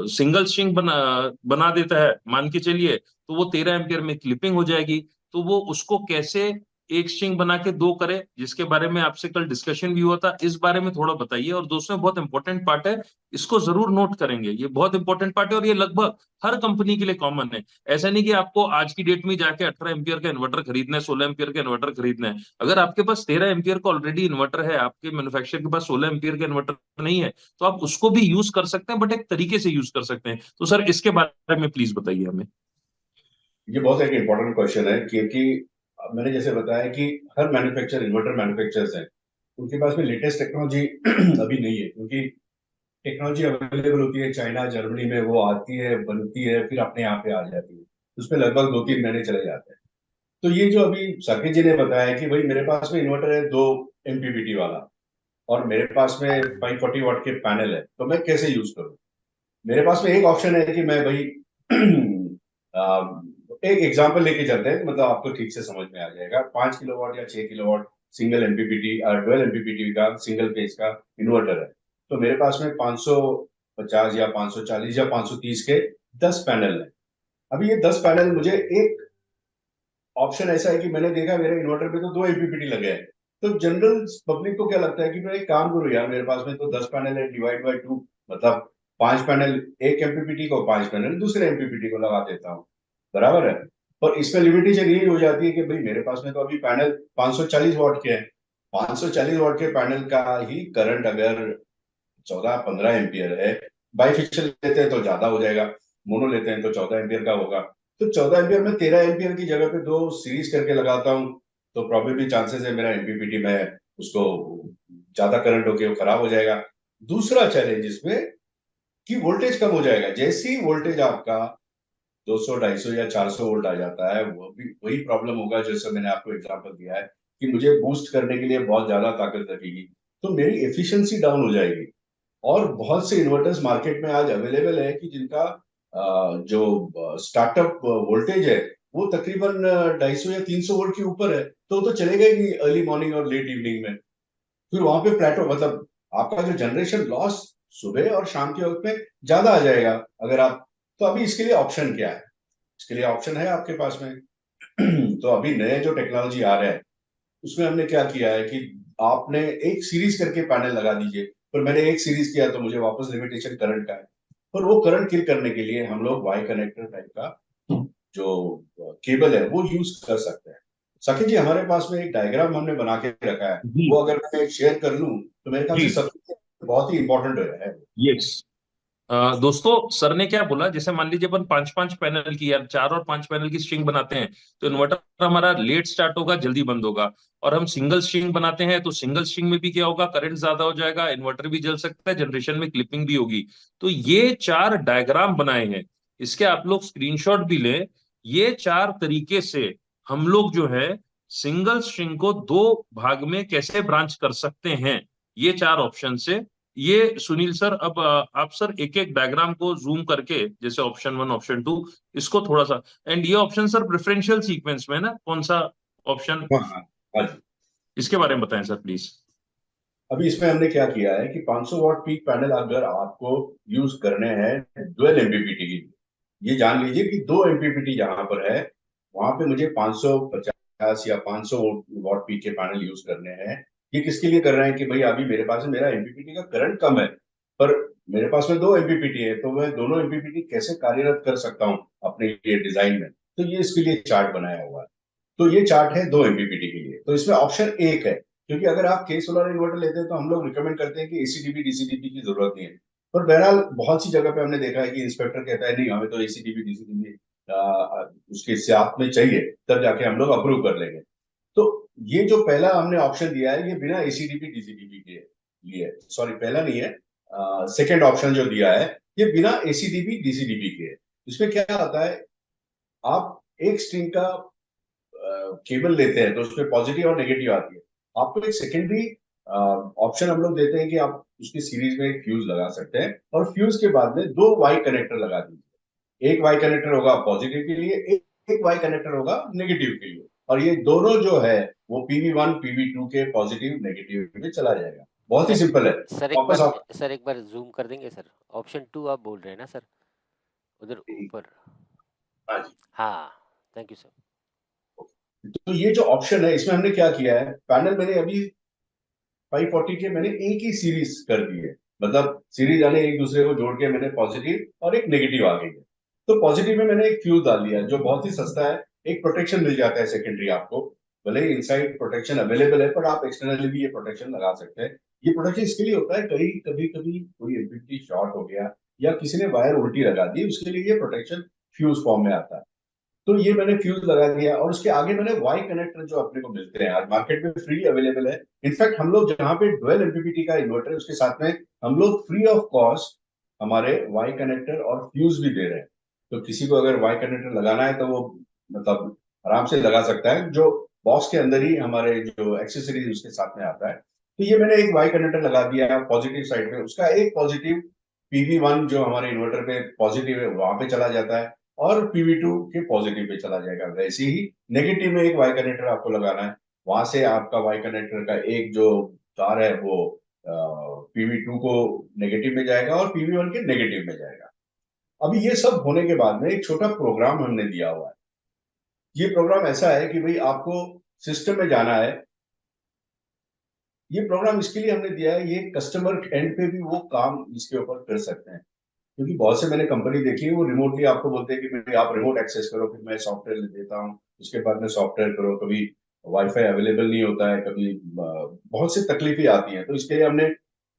सिंगल स्ट्रिंग बना देता है मान के चलिए, तो वो 13 एम्पियर में क्लिपिंग हो जाएगी। तो वो उसको कैसे एक स्ट्रिंग बना के दो करे, जिसके बारे में आपसे कल डिस्कशन भी हुआ था, इस बारे में थोड़ा बताइए। और दोस्तों बहुत इंपॉर्टेंट पार्ट है, इसको जरूर नोट करेंगे, ये बहुत इंपॉर्टेंट पार्ट है और ये लगभग हर कंपनी के लिए कॉमन है। ऐसा नहीं कि आपको आज की डेट में जाके 18 एम्पियर का इन्वर्टर खरीदना है, 16 एम्पियर का इन्वर्टर खरीदना है। अगर आपके पास 13 एम्पियर का ऑलरेडी इन्वर्टर है, आपके मैन्युफैक्चरर के पास 16 एम्पियर का इन्वर्टर नहीं है, तो आप उसको भी यूज कर सकते हैं, बट एक तरीके से यूज कर सकते हैं। तो सर इसके बारे में प्लीज बताइए हमें। ये बहुत एक इंपॉर्टेंट क्वेश्चन है, क्योंकि मैंने जैसे बताया कि हर मैन्युफैक्चर, इन्वर्टर मैन्युफैक्चरर्स हैं, उनके पास में लेटेस्ट टेक्नोलॉजी अभी नहीं है, क्योंकि टेक्नोलॉजी अवेलेबल होती है चाइना जर्मनी में, वो आती है बनती है फिर अपने यहाँ पे आ जाती है, उसमें लगभग 2-3 महीने चले जाते हैं। तो ये जो अभी साकिब जी ने बताया कि भाई मेरे पास में इन्वर्टर है 2 MPPT वाला, और मेरे पास में 540 वाट के पैनल है, तो मैं कैसे यूज करूँ? मेरे पास में एक ऑप्शन है कि मैं भाई एक एग्जांपल लेके चलते हैं, मतलब आपको ठीक से समझ में आ जाएगा। 5 किलोवाट या 6 किलोवाट सिंगल एमपीपीटी और 12 MPPT का सिंगल फेज का इन्वर्टर है, तो मेरे पास में 550 या 540 या 530 के 10 पैनल है। अभी ये 10 पैनल, मुझे एक ऑप्शन ऐसा है कि मैंने देखा मेरे इन्वर्टर पे तो 2 MPPT लगे हैं, तो जनरल पब्लिक को क्या लगता है कि मैं एक काम करूँ यार, मेरे पास में तो 10 पैनल है, डिवाइड बाय 2, मतलब 5 पैनल एक एमपीपीटी को, 5 पैनल दूसरे एमपीपीटी को लगा देता हूँ, बराबर है। पर इसमें लिमिटेशन यही हो जाती है कि भाई मेरे पास में तो अभी पैनल 540 वाट के हैं, 540 वाट के पैनल का ही करंट अगर 14-15 एम्पियर है, बाईफिशियल लेते हैं तो ज्यादा हो जाएगा, मोनो लेते हैं तो 14 एम्पियर का होगा, तो 14 एम्पियर में 13 एम्पियर की जगह पे दो सीरीज करके लगाता हूँ, तो प्रॉबेबली चांसेस है मेरा एमपीपीटी में उसको ज्यादा करंट होके वो खराब हो जाएगा। दूसरा चैलेंज इसमें कि वोल्टेज कम हो जाएगा, जैसे ही वोल्टेज आपका 200 250 या 400 वोल्ट आ जाता है, वो भी वही प्रॉब्लम होगा जैसे मैंने आपको एग्जांपल दिया है कि मुझे बूस्ट करने के लिए बहुत ज्यादा ताकत लगेगी, तो मेरी एफिशिएंसी डाउन हो जाएगी। और बहुत से इन्वर्टर्स मार्केट में आज अवेलेबल है कि जिनका जो स्टार्टअप वोल्टेज है वो तकरीबन 250 या 300 वोल्ट के ऊपर है, तो वो तो चलेगा ही नहीं अर्ली मॉर्निंग और लेट इवनिंग में, फिर वहां पे प्लेटो, मतलब आपका जो जनरेशन लॉस सुबह और शाम के वक्त में ज्यादा आ जाएगा अगर आप। तो अभी इसके लिए ऑप्शन क्या है? इसके लिए ऑप्शन है आपके पास में तो अभी नए जो टेक्नोलॉजी आ रहे हैं उसमें हमने क्या किया है कि आपने एक सीरीज करके पैनल लगा दीजिए, पर मैंने एक सीरीज किया तो मुझे वापस लिमिटेशन करंट का है, पर वो करंट किल करने के लिए हम लोग वाई कनेक्टर टाइप का जो केबल है वो यूज कर सकते हैं। साकिब जी, हमारे पास में एक डायग्राम हमने बना के रखा है, जी वो अगर मैं शेयर कर लूं तो मेरे ख्याल जी। से सबसे बहुत ही इंपॉर्टेंट है। यस। दोस्तों, सर ने क्या बोला, जैसे मान लीजिए अपन 5-5 पैनल की या 4 और 5 पैनल की स्ट्रिंग बनाते हैं, तो इन्वर्टर हमारा लेट स्टार्ट होगा, जल्दी बंद होगा। और हम सिंगल स्ट्रिंग बनाते हैं तो सिंगल स्ट्रिंग में भी क्या होगा, करंट ज्यादा हो जाएगा, इन्वर्टर भी जल सकता है, जनरेशन में क्लिपिंग भी होगी। तो ये 4 डायग्राम बनाए हैं, इसके आप लोग स्क्रीनशॉट भी लें। ये 4 तरीके से हम लोग जो है सिंगल स्ट्रिंग को 2 भाग में कैसे ब्रांच कर सकते हैं, ये 4 ऑप्शन से। ये सुनील सर, अब आप सर एक एक डायग्राम को जूम करके, जैसे ऑप्शन 1 ऑप्शन 2, इसको थोड़ा सा, एंड ये ऑप्शन सर प्रेफरेंशियल सीक्वेंस में है ना, कौन सा ऑप्शन, हाँ हाँ हाँ जी। इसके बारे में बताएं सर प्लीज। अभी इसमें हमने क्या किया है कि 500 वाट पीक पैनल अगर आपको यूज करने हैं डुअल एमपीपीटी के लिए, ये जान लीजिए कि 2 MPPT जहां पर है वहां पे मुझे 550 या 500 वाट पीक के पैनल यूज करने हैं। ये किसके लिए कर रहे हैं कि भाई अभी मेरे पास मेरा एमपीपीटी का करंट कम है, पर मेरे पास में 2 MPPT है, तो मैं दोनों एमपीपीटी कैसे कार्यरत कर सकता हूँ अपने ये डिजाइन में, तो ये इसके लिए चार्ट बनाया हुआ है। तो ये चार्ट है 2 MPPT के लिए, तो इसमें ऑप्शन एक है, क्योंकि अगर आप के सोलर इन्वर्टर लेते हैं तो हम लोग रिकमेंड करते हैं कि एसीडीबी डीसीडीबी की जरूरत नहीं है, पर बहरहाल बहुत सी जगह पे हमने देखा है कि इंस्पेक्टर कहता है नहीं हमें तो एसीडीबी डीसीडीबी उसके साथ में चाहिए, तब जाके हम लोग अप्रूव कर लेंगे। तो ये जो पहला हमने ऑप्शन दिया है ये बिना एसीडीबी डीसीडीबी के लिए, सॉरी पहला नहीं है, सेकेंड ऑप्शन जो दिया है ये बिना एसीडीबी डीसीडीबी के है। इसमें क्या होता है, आप एक स्ट्रिंग का केबल लेते हैं तो उसमें पॉजिटिव और नेगेटिव आती है, आपको एक सेकेंडरी ऑप्शन हम लोग देते हैं कि आप उसकी सीरीज में एक फ्यूज लगा सकते हैं, और फ्यूज के बाद में 2 वाई कनेक्टर लगा दीजिए। एक वाई कनेक्टर होगा पॉजिटिव के लिए, एक वाई कनेक्टर होगा नेगेटिव के लिए, और ये दोनों जो है वो PV1 PV2 के पॉजिटिव नेगेटिव में चला जाएगा। बहुत ही सर सिंपल है। सर वापस आप एक बार जूम कर देंगे सर? ऑप्शन 2 आप बोल रहे हैं ना सर, उधर ऊपर? हाँ जी। हाँ, थैंक यू सर। तो ये जो ऑप्शन है इसमें हमने क्या किया है, पैनल मैंने अभी 540 के मैंने एक ही सीरीज कर दी है, मतलब सीरीज यानी एक दूसरे को जोड़ के मैंने पॉजिटिव और एक नेगेटिव आ गई है। तो पॉजिटिव में मैंने एक फ्यूज डाल दिया जो बहुत ही सस्ता है, एक प्रोटेक्शन मिल जाता है सेकेंडरी आपको, भले ही इनसाइड प्रोटेक्शन अवेलेबल है पर आप एक्सटर्नली भी ये प्रोटेक्शन लगा सकते हैं। ये प्रोटेक्शन इसके लिए होता है कहीं कभी कभी कोई एमपीपीटी शॉर्ट हो गया या किसी ने वायर उल्टी लगा दी, उसके लिए ये प्रोटेक्शन फ्यूज फॉर्म में आता है। तो ये मैंने फ्यूज लगा दिया, और उसके आगे मैंने वाई कनेक्टर जो अपने को मिलते हैं आज मार्केट में फ्री अवेलेबल है। इनफैक्ट हम लोग जहाँ पे डुअल एमपीपीटी का इन्वर्टर है उसके साथ में हम लोग फ्री ऑफ कॉस्ट हमारे वाई कनेक्टर और फ्यूज भी दे रहे हैं। तो किसी को अगर वाई कनेक्टर लगाना है तो वो मतलब आराम से लगा सकता है, जो बॉक्स के अंदर ही हमारे जो एक्सेसरीज उसके साथ में आता है। तो ये मैंने एक वाई कनेक्टर लगा दिया पॉजिटिव साइड पे, उसका एक पॉजिटिव PV1 जो हमारे इन्वर्टर पे पॉजिटिव है वहां पे चला जाता है, और PV2 के पॉजिटिव पे चला जाएगा। वैसे ही नेगेटिव में एक वाई कनेक्टर आपको लगाना है, वहां से आपका वाई कनेक्टर का एक जो तार है वो PV2 को नेगेटिव में जाएगा और PV1 के नेगेटिव में जाएगा। अभी ये सब होने के बाद में एक छोटा प्रोग्राम हमने दिया हुआ है। ये प्रोग्राम ऐसा है कि भाई आपको सिस्टम में जाना है। ये प्रोग्राम इसके लिए हमने दिया है, ये कस्टमर एंड पे भी वो काम इसके ऊपर कर सकते हैं। क्योंकि बहुत से मैंने कंपनी देखी है वो रिमोटली आपको बोलते हैं कि भाई आप रिमोट एक्सेस करो, फिर मैं सॉफ्टवेयर देता हूँ, उसके बाद में सॉफ्टवेयर करो, कभी वाईफाई अवेलेबल नहीं होता है, कभी बहुत सी तकलीफें आती हैं। तो इसके लिए हमने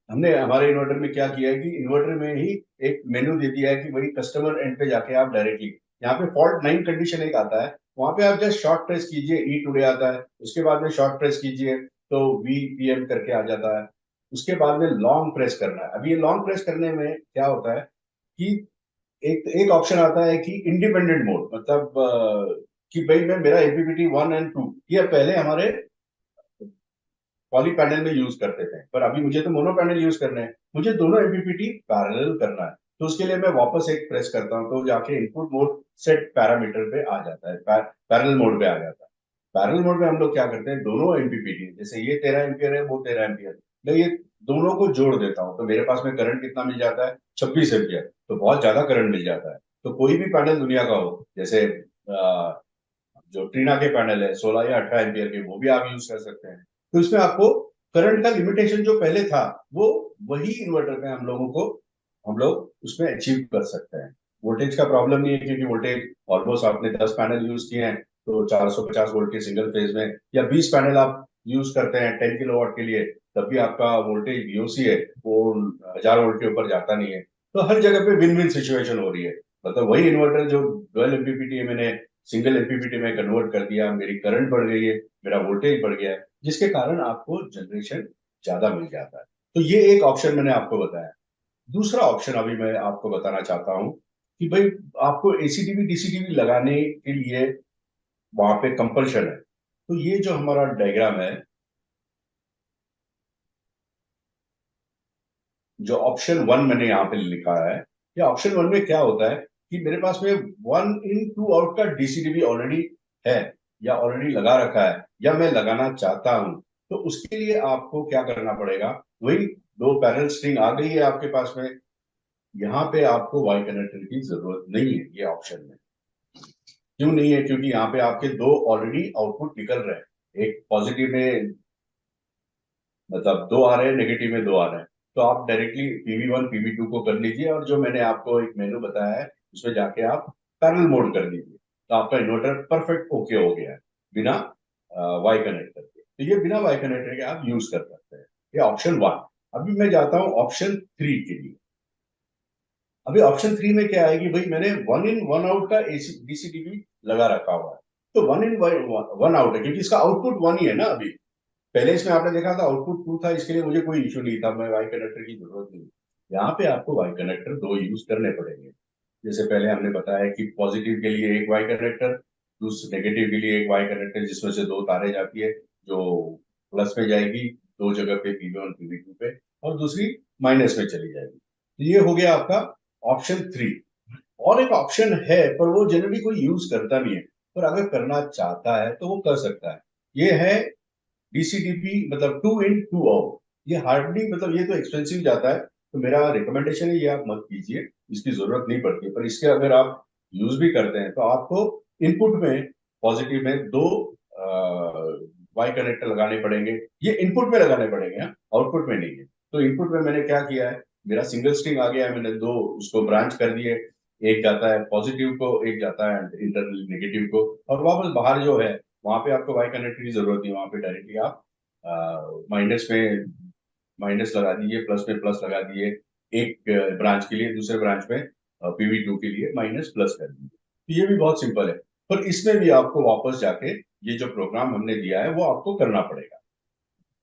हमने हमारे इन्वर्टर में क्या किया है कि इन्वर्टर में ही एक मेन्यू दे दिया है कि भाई कस्टमर एंड पे जाके आप डायरेक्टली यहाँ पे फॉल्ट 9 कंडीशन एक आता है, वहां पे आप जस्ट शॉर्ट प्रेस कीजिए, ई टुडे आता है, उसके बाद में शॉर्ट प्रेस कीजिए तो VPM करके आ जाता है, उसके बाद में लॉन्ग प्रेस करना है। अब ये लॉन्ग प्रेस करने में क्या होता है कि एक एक ऑप्शन आता है कि इंडिपेंडेंट मोड, मतलब कि भाई मैं मेरा MPPT 1 और 2 ये पहले हमारे पॉली पैनल में यूज करते थे, पर अभी मुझे तो मोनो पैनल यूज करना है, मुझे दोनों MPPT पैरेलल करना है। तो उसके लिए मैं वापस एक प्रेस करता हूँ तो जाके इनपुट मोड सेट पैरामीटर पे आ जाता है, पैरेलल मोड पे आ जाता है। पैरेलल मोड में हम लोग क्या करते हैं, दोनों MPPT जैसे ये 13 एम्पियर है वो 13 एम्पियर, मैं ये दोनों को जोड़ देता हूँ तो मेरे पास में करंट कितना मिल जाता है, 26 एम्पियर। तो बहुत ज्यादा करंट मिल जाता है। तो कोई भी पैनल दुनिया का हो, जैसे जो ट्रीना के पैनल है 16 या 18 एम्पियर के, वो भी आप यूज कर सकते हैं। तो इसमें आपको करंट का लिमिटेशन जो पहले था वो वही इन्वर्टर में हम लोग उसमें अचीव कर सकते हैं। वोल्टेज का प्रॉब्लम नहीं है, क्योंकि वोल्टेज ऑलमोस्ट आपने 10 पैनल यूज किए हैं तो 450 वोल्ट के सिंगल फेज में, या 20 पैनल आप यूज करते हैं 10 किलोवाट के लिए, तब भी आपका वोल्टेज VOC है वो 1000 वोल्ट के ऊपर जाता नहीं है। तो हर जगह पे विन विन सिचुएशन हो रही है। मतलब वही इन्वर्टर जो डुअल MPPT है मैंने सिंगल MPPT में कन्वर्ट कर दिया, मेरी करंट बढ़ गई है, मेरा वोल्टेज बढ़ गया है, जिसके कारण आपको जनरेशन ज्यादा मिल जाता है। तो ये एक ऑप्शन मैंने आपको बताया। दूसरा ऑप्शन अभी मैं आपको बताना चाहता हूँ कि भाई आपको ACDB DCDB लगाने के लिए वहां पे कंपल्शन है। तो ये जो हमारा डायग्राम है, जो ऑप्शन 1 मैंने यहाँ पे लिखा है, या ऑप्शन 1 में क्या होता है कि मेरे पास में 1 in 2 आउट का DCDB ऑलरेडी है, या ऑलरेडी लगा रखा है, या मैं लगाना चाहता हूं। तो उसके लिए आपको क्या करना पड़ेगा, वही दो पैरेलल स्ट्रिंग आ गई है आपके पास में, यहाँ पे आपको वाई कनेक्टर की जरूरत नहीं है ये ऑप्शन में। क्यों नहीं है, क्योंकि यहाँ पे आपके दो ऑलरेडी आउटपुट निकल रहे हैं, एक पॉजिटिव में मतलब दो आ रहे हैं, नेगेटिव में दो आ रहे हैं। तो आप डायरेक्टली PV1 PV2 को कर लीजिए, और जो मैंने आपको एक मेनू बताया है उसमें जाके आप पैरेलल मोड कर लीजिए, तो आपका इन्वर्टर परफेक्ट ओके हो गया है बिना वाई कनेक्टर के। तो ये बिना वाई कनेक्टर के आप यूज कर सकते हैं। ये ऑप्शन 1। अभी मैं जाता हूँ ऑप्शन 3 के लिए। अभी ऑप्शन 3 में क्या आएगी, भाई मैंने 1 in 1 आउट का DCDB लगा रखा हुआ है। तो 1 in 1 आउट है, क्योंकि इसका आउटपुट 1 ही है ना। अभी पहले इसमें आपने देखा था आउटपुट 2 था, इसके लिए मुझे कोई इश्यू नहीं था, मैं वाई कनेक्टर की जरूरत नहीं। यहाँ पे आपको वाई कनेक्टर दो यूज करने पड़ेंगे। जैसे पहले हमने बताया कि पॉजिटिव के लिए एक वाई कनेक्टर, दूसरे नेगेटिव के लिए एक वाई कनेक्टर, जिसमें से दो तारे जाती है, जो प्लस में जाएगी दो जगह पे, PV1 PV2 पे, और दूसरी माइनस में चली जाएगी। तो ये हो गया आपका ऑप्शन 3। और एक ऑप्शन है पर वो जनरली कोई यूज करता नहीं है, पर अगर करना चाहता है तो वो कर सकता है। ये है DCDP, मतलब 2 in 2 आउट। ये हार्डली, मतलब ये तो एक्सपेंसिव जाता है, तो मेरा रिकमेंडेशन है ये आप मत कीजिए, इसकी जरूरत नहीं पड़ती है। पर इसके अगर आप यूज भी करते हैं तो आपको इनपुट में पॉजिटिव में दो वाई कनेक्टर लगाने पड़ेंगे। ये इनपुट में लगाने पड़ेंगे, आउटपुट में नहीं है। तो इनपुट में मैंने क्या किया है, मेरा सिंगल स्ट्रिंग आ गया है, मैंने दो उसको ब्रांच कर दिए, एक जाता है पॉजिटिव को, एक जाता है इंटरनल नेगेटिव को, और वापस बाहर जो है वहां पे आपको वाई कनेक्टर की जरूरत नहीं, वहां पे डायरेक्टली आप माइनस में माइनस लगा दीजिए, प्लस में प्लस लगा दिए, एक ब्रांच के लिए, दूसरे ब्रांच में PV2 के लिए माइनस प्लस कर दीजिए। तो ये भी बहुत सिंपल है। पर इसमें भी आपको वापस जाके ये जो प्रोग्राम हमने दिया है वो आपको करना पड़ेगा।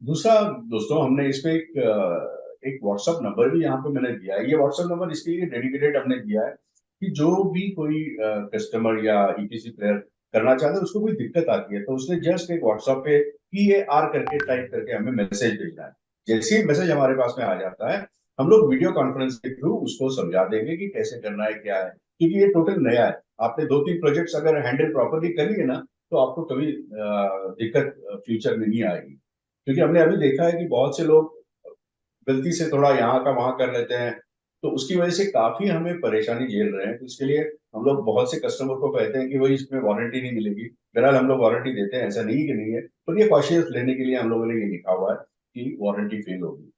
दूसरा दोस्तों, हमने इसमें एक व्हाट्सएप नंबर भी यहाँ पे मैंने दिया है। ये व्हाट्सएप नंबर इसके लिए डेडिकेटेड हमने दिया है कि जो भी कोई कस्टमर या ईपीसी प्लेयर करना चाहता है, उसको कोई दिक्कत आती है तो उसने जस्ट एक व्हाट्सएप पे PAR करके टाइप करके हमें मैसेज भेजना है। जैसे ही मैसेज हमारे पास में आ जाता है, हम लोग वीडियो कॉन्फ्रेंस के थ्रू उसको समझा देंगे कि कैसे करना है, क्या है, क्योंकि ये टोटल नया है। आपने 2-3 प्रोजेक्ट्स अगर हैंडल प्रॉपरली कर लिए ना, तो आपको कभी दिक्कत फ्यूचर में नहीं आएगी। क्योंकि हमने अभी देखा है कि बहुत से लोग गलती से थोड़ा यहाँ का वहां कर लेते हैं, तो उसकी वजह से काफी हमें परेशानी झेल रहे हैं। तो इसके लिए हम लोग बहुत से कस्टमर को कहते हैं कि भाई इसमें वारंटी नहीं मिलेगी। बहरहाल हम लोग वारंटी देते हैं, ऐसा नहीं कि नहीं है, पर ये कॉशियस लेने के लिए हम लोगों ने ये लिखा हुआ है कि वारंटी फेल होगी।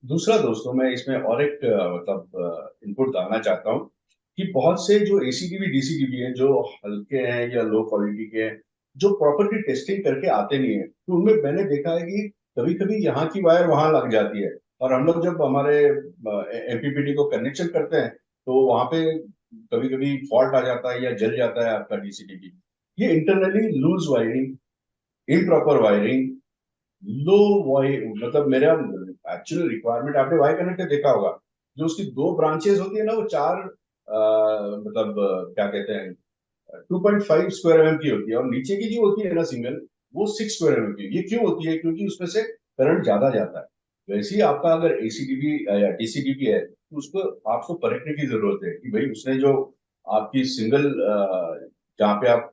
दूसरा दोस्तों, मैं इसमें और एक मतलब इनपुट डालना चाहता हूँ कि बहुत से जो एसीडीबी डीसीडीबी हैं, जो हल्के हैं या लो क्वालिटी के हैं, जो प्रॉपरली टेस्टिंग करके आते नहीं है, तो उनमें मैंने देखा है कि कभी कभी यहाँ की वायर वहां लग जाती है। और हम लोग जब हमारे एमपीपीटी को कनेक्शन करते हैं, तो वहां पे कभी कभी फॉल्ट आ जाता है या जल जाता है आपका डीसीडीबी। ये internally loose wiring, improper wiring, low Y, मतलब मेरा एक्चुअल रिक्वायरमेंट, आपने वाई कनेक्टर देखा होगा, जो उसकी 2 ब्रांचेस होती है ना, वो 4 मतलब क्या कहते हैं, 2.5 स्क्वायर एमएम की होती है, और नीचे की जो होती है ना सिंगल, वो 6 स्क्वायर एमएम की। ये क्यों होती है? क्योंकि उसमें से करंट ज्यादा जाता है। वैसे ही आपका अगर एसीडीबी या डीसीडीबी है, तो उसको आपको परखने की जरूरत है कि भाई उसने जो आपकी सिंगल जहाँ पे आप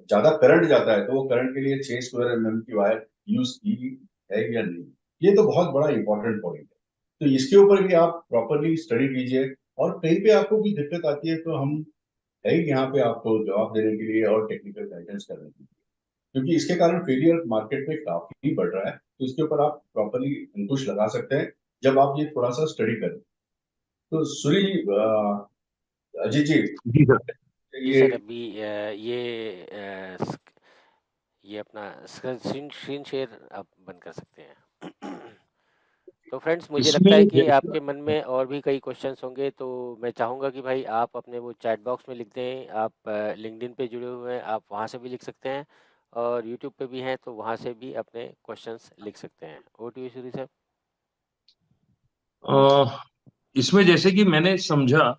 ज्यादा करंट जाता है, तो वो करंट के लिए 6 स्क्वायर एमएम की वायर यूज की है या नहीं। ये तो बहुत बड़ा इंपॉर्टेंट पॉइंट है। तो इसके ऊपर भी आप प्रॉपरली स्टडी कीजिए, और कहीं पे आपको भी दिक्कत आती है तो हम है ही यहाँ पे आपको जवाब देने के लिए और टेक्निकल गाइडेंस करने के लिए। क्योंकि इसके कारण फेलियर मार्केट में काफी बढ़ रहा है, तो इसके ऊपर आप प्रॉपरली अंकुश लगा सकते हैं जब आप ये थोड़ा सा स्टडी करें। तो सूर्य जी, अजय जी, जी सर। जी ये सर, अभी ये अपना स्क्रीन स्क्रीन शेयर आप बंद कर सकते हैं। तो फ्रेंड्स, मुझे लगता है इसमें कि आपके मन में और भी कई क्वेश्चंस होंगे, तो मैं चाहूँगा कि भाई आप अपने वो चैट बॉक्स में लिख दें। आप लिंक्डइन पे जुड़े हुए हैं, आप वहाँ से भी लिख सकते हैं, और यूट्यूब पे भी हैं तो वहाँ से भी अपने क्वेश्चंस लिख सकते हैं। Over to you Suri sir. अ, इसमें जैसे कि मैंने समझा,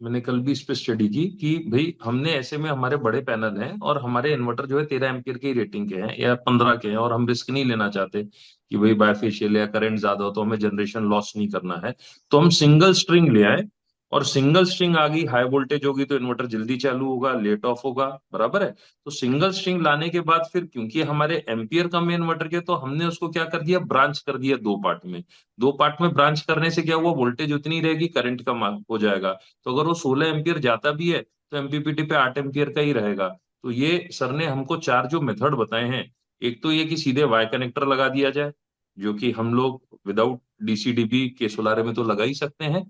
मैंने कल भी इस पे स्टडी की कि भाई हमने ऐसे में हमारे बड़े पैनल हैं और हमारे इन्वर्टर जो है 13 एम्पियर के रेटिंग के हैं या 15 के हैं, और हम रिस्क नहीं लेना चाहते कि भाई बायफेशियल या करंट ज्यादा हो तो हमें जनरेशन लॉस नहीं करना है। तो हम सिंगल स्ट्रिंग ले आए, और सिंगल स्ट्रिंग आ गई, हाई वोल्टेज होगी तो इन्वर्टर जल्दी चालू होगा, लेट ऑफ होगा, बराबर है। तो सिंगल स्ट्रिंग लाने के बाद फिर क्योंकि हमारे एम्पियर कम है इन्वर्टर के, तो हमने उसको क्या कर दिया, ब्रांच कर दिया 2 पार्ट में। 2 पार्ट में ब्रांच करने से क्या हुआ, वोल्टेज उतनी रहेगी, करंट कम हो जाएगा। तो अगर वो 16 एम्पियर जाता भी है तो एमपीपीटी पे 8 एम्पियर का ही रहेगा। तो ये सर ने हमको 4 जो मेथड बताए हैं, एक तो ये कि सीधे वाई कनेक्टर लगा दिया जाए, जो कि हम लोग विदाउट डीसीडीबी के सोलारे में तो लगा ही सकते हैं।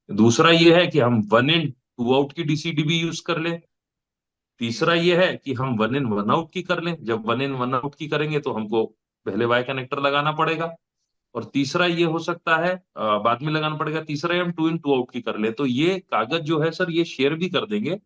दूसरा ये है कि हम 1 इन 2 आउट की डीसीडीबी यूज कर ले। तीसरा ये है कि हम 1 इन 1 आउट की कर लें। जब 1 इन 1 आउट की करेंगे तो हमको पहले वाई कनेक्टर लगाना पड़ेगा। और तीसरा ये हो सकता है बाद में लगाना पड़ेगा, तीसरा ये हम 2 इन 2 आउट की कर ले। तो ये कागज जो है सर, ये शेयर भी कर देंगे।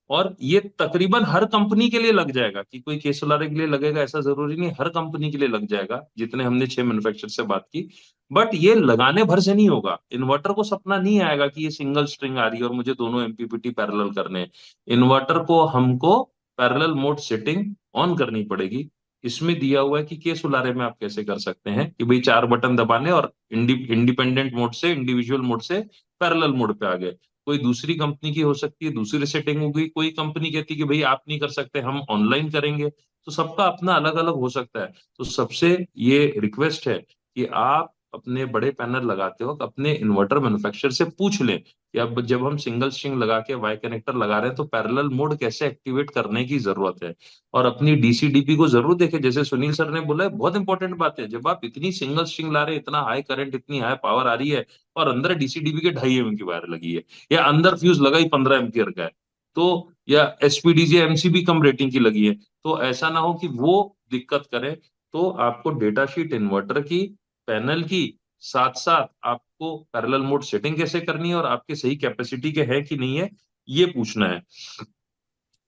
और ये तकरीबन हर कंपनी के लिए लग जाएगा, कि कोई केस सोलार के लिए लगेगा ऐसा जरूरी नहीं, हर कंपनी के लिए लग जाएगा, जितने हमने 6 मैन्युफैक्चर से बात की। बट ये लगाने भर से नहीं होगा। इन्वर्टर को सपना नहीं आएगा कि ये सिंगल स्ट्रिंग आ रही है और मुझे दोनों एमपीपीटी पैरेलल करने हैं। इन्वर्टर को हमको पैरेलल मोड सेटिंग ऑन करनी पड़ेगी। इसमें दिया हुआ है कि केस सोलारे में आप कैसे कर सकते हैं कि भाई 4 बटन दबाने और इंडिपेंडेंट मोड से इंडिविजुअल मोड से पैरेलल मोड पे आ गए। कोई दूसरी कंपनी की हो सकती है, दूसरी सेटिंग होगी, कोई कंपनी कहती है कि भाई आप नहीं कर सकते, हम ऑनलाइन करेंगे। तो सबका अपना अलग अलग हो सकता है। तो सबसे ये रिक्वेस्ट है कि आप अपने बड़े पैनल लगाते हो अपने इन्वर्टर मैन्युफैक्चरर से पूछ लें कि अब जब हम सिंगल स्ट्रिंग लगा के वाई कनेक्टर लगा रहे हैं तो पैरेलल मोड कैसे एक्टिवेट करने की जरूरत है। और अपनी डीसीडीपी को जरूर देखें, जैसे सुनील सर ने बोला है, बहुत इंपॉर्टेंट बात है। जब आप इतनी सिंगल स्ट्रिंग ला रहे हैं, इतना हाई करंट, इतनी हाई पावर आ रही है, और अंदर डीसीडीपी के 2.5 एमएम की वायर लगी है, या अंदर फ्यूज लगा ही 15 एम्पियर का है, तो या एसपीडीजे एमसीबी कम रेटिंग की लगी है, तो ऐसा ना हो कि वो दिक्कत करे। तो आपको डेटा शीट इन्वर्टर की, पैनल की, साथ साथ आपको पैरेलल मोड सेटिंग कैसे करनी है और आपके सही कैपेसिटी के है कि नहीं है, ये पूछना है।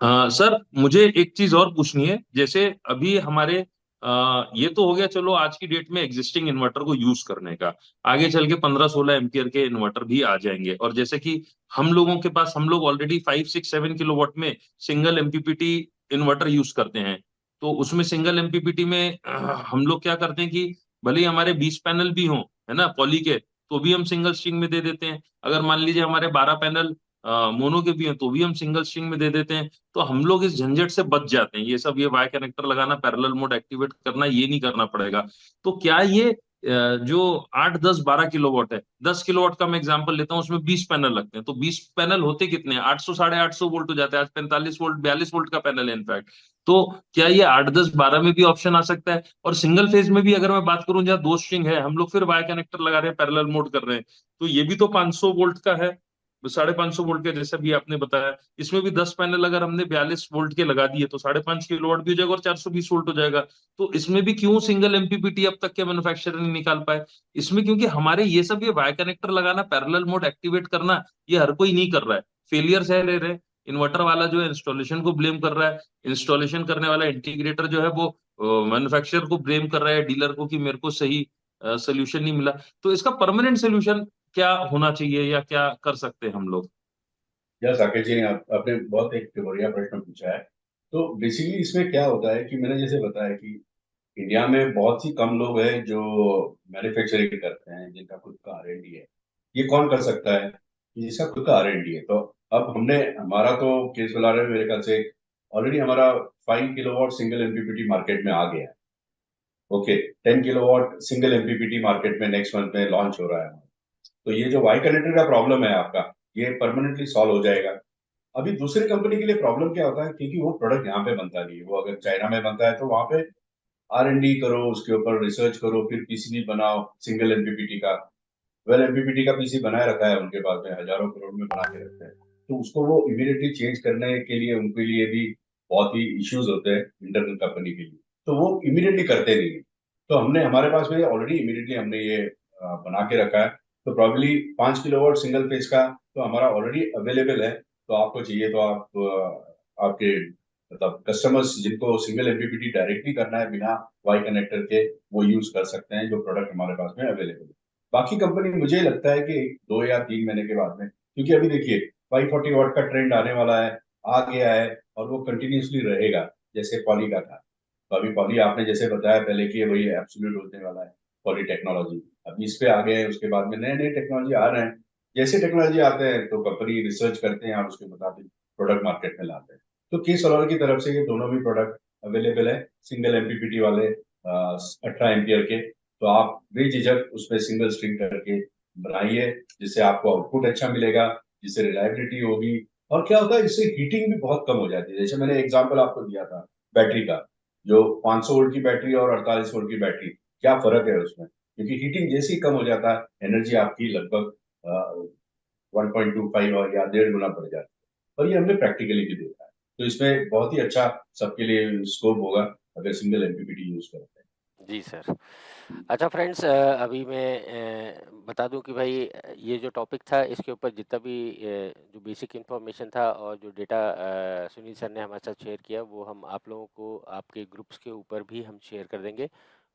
सर मुझे एक चीज और पूछनी है। जैसे अभी हमारे ये तो हो गया चलो आज की डेट में एग्जिस्टिंग इन्वर्टर को यूज करने का। आगे चल के 15-16 एम्पियर के इन्वर्टर भी आ जाएंगे, और जैसे कि हम लोगों के पास, हम लोग ऑलरेडी 5-6-7 किलोवाट में सिंगल एमपीपीटी इन्वर्टर यूज करते हैं। तो उसमें सिंगल एमपीपीटी में हम लोग क्या करते हैं कि भले ही हमारे 20 पैनल भी हों, है ना, पॉली के, तो भी हम सिंगल स्ट्रिंग में दे देते हैं। अगर मान लीजिए हमारे 12 पैनल मोनो के भी हैं तो भी हम सिंगल स्ट्रिंग में दे देते हैं। तो हम लोग इस झंझट से बच जाते हैं। ये सब, ये वाई कनेक्टर लगाना, पैरेलल मोड एक्टिवेट करना, ये नहीं करना पड़ेगा। तो क्या ये जो 8-10-12 किलोवाट है, 10 किलोवाट का मैं एग्जांपल लेता हूँ, उसमें 20 पैनल लगते हैं, तो 20 पैनल होते कितने हैं? 800-850 वोल्ट हो जाते हैं। आज 45 वोल्ट 42 वोल्ट का पैनल है इनफैक्ट। तो क्या ये 8-10-12 में भी ऑप्शन आ सकता है? और सिंगल फेज में भी अगर मैं बात करूं, जहाँ दो स्ट्रिंग है, हम लोग फिर वाई कनेक्टर लगा रहे हैं, पैरेलल मोड कर रहे हैं, तो ये भी तो 500 वोल्ट का है, 550 वोल्ट का, जैसा भी आपने बताया। इसमें भी 10 पैनल अगर हमने 42 वोल्ट के लगा दिए तो 5.5 किलोवाट भी हो जाएगा और 420 वोल्ट हो जाएगा। तो इसमें भी क्यों सिंगल एमपीपीटी अब तक के मैन्युफैक्चरर नहीं निकाल पाए? इसमें क्योंकि हमारे ये सब, ये वाई कनेक्टर लगाना, पैरेलल मोड एक्टिवेट करना, ये हर कोई नहीं कर रहा है। फेलियर सह ले रहे हैं। इन्वर्टर वाला जो है इंस्टॉलेशन को ब्लेम कर रहा है, इंस्टॉलेशन करने वाला इंटीग्रेटर जो है वो मैन्युफैक्चरर को ब्लेम कर रहा है, डीलर को, कि मेरे को सही सोल्यूशन नहीं मिला। तो इसका परमानेंट सोल्यूशन क्या होना चाहिए, या क्या कर सकते हैं हम लोग? या साकेत जी, आपने बहुत एक बढ़िया प्रश्न पूछा है। तो बेसिकली इसमें क्या होता है कि मैंने जैसे बताया कि इंडिया में बहुत ही कम लोग हैं जो मैन्युफैक्चरिंग करते हैं, जिनका खुद का R&D है। ये कौन कर सकता है कि जिसका खुद का R&D है? तो अब हमने, हमारा तो केस बना रहे, मेरे ख्याल से ऑलरेडी हमारा 5 किलोवाट सिंगल एमपीपीटी मार्केट में आ गया है। Okay, 10 kilowatt single MPPT market में नेक्स्ट मंथ में लॉन्च हो रहा है। तो ये जो वाई कनेक्टर का प्रॉब्लम है आपका, ये परमानेंटली सॉल्व हो जाएगा। अभी दूसरी कंपनी के लिए प्रॉब्लम क्या होता है, क्योंकि वो प्रोडक्ट यहाँ पे बनता नहीं है, वो अगर चाइना में बनता है तो वहां पे R&D करो, उसके ऊपर रिसर्च करो, फिर पीसीबी बनाओ सिंगल एमपीपीटी का। वेल एमपीपीटी का पीसी बनाए रखा है उनके पास में, हजारों करोड़ में बना के रखते हैं। तो उसको वो इमीडिएटली चेंज करने के लिए उनके लिए भी बहुत ही इश्यूज होते हैं इंटरनल कंपनी के लिए। तो वो इमीडिएटली करते नहीं है। तो हमने, हमारे पास में ऑलरेडी इमीडिएटली हमने ये बना के रखा है। तो प्रॉब्ली 5 किलोवाट सिंगल फेज का तो हमारा ऑलरेडी अवेलेबल है। तो आपको चाहिए तो आप आपके मतलब कस्टमर्स जिनको सिंगल एमपीपीटी डायरेक्टली करना है बिना वाई कनेक्टर के, वो यूज कर सकते हैं जो प्रोडक्ट हमारे पास में अवेलेबल है। बाकी कंपनी मुझे लगता है कि 2 या 3 महीने के बाद में, क्योंकि अभी देखिए 540 वाट का ट्रेंड आने वाला है, आ गया है, और वो कंटिन्यूसली रहेगा जैसे पॉली का था। तो अभी पॉली आपने जैसे बताया पहले कि वही एब्सोल्यूट होने वाला है, पॉली टेक्नोलॉजी अभी इस पे आ गए हैं। उसके बाद में नए नए टेक्नोलॉजी आ रहे हैं। जैसे टेक्नोलॉजी आते हैं तो कंपनी रिसर्च करते हैं और उसके मुताबिक प्रोडक्ट मार्केट में लाते हैं। तो की सोलर की तरफ से ये दोनों भी प्रोडक्ट अवेलेबल है, सिंगल एमपीपीटी वाले 18 एम्पियर के। तो आप बेझिझक उसमें सिंगल स्ट्रिंग करके बनाइए, जिससे आपको आउटपुट अच्छा मिलेगा, जिससे रिलायबिलिटी होगी। और क्या होता है, इससे हीटिंग भी बहुत कम हो जाती है। जैसे मैंने एग्जांपल आपको दिया था बैटरी का, जो 500 वोल्ट की बैटरी और 48 वोल्ट की बैटरी, क्या फर्क है उसमें? क्योंकि हीटिंग जैसे ही कम हो जाता है, एनर्जी आपकी लगभग 1.25 और या 1.5 गुना बढ़ जाती है। और ये हमने प्रैक्टिकली भी देखा है। तो इसमें बहुत ही अच्छा सबके लिए स्कोप होगा अगर सिंगल एमपीपीटी यूज करते हैं। जी सर। अच्छा फ्रेंड्स, अभी मैं बता दूं कि भाई ये जो टॉपिक था इसके ऊपर जितना भी जो बेसिक इन्फॉर्मेशन था और जो डेटा सुनील सर ने हमारे साथ शेयर किया, वो हम आप लोगों को आपके ग्रुप्स के ऊपर भी हम शेयर कर देंगे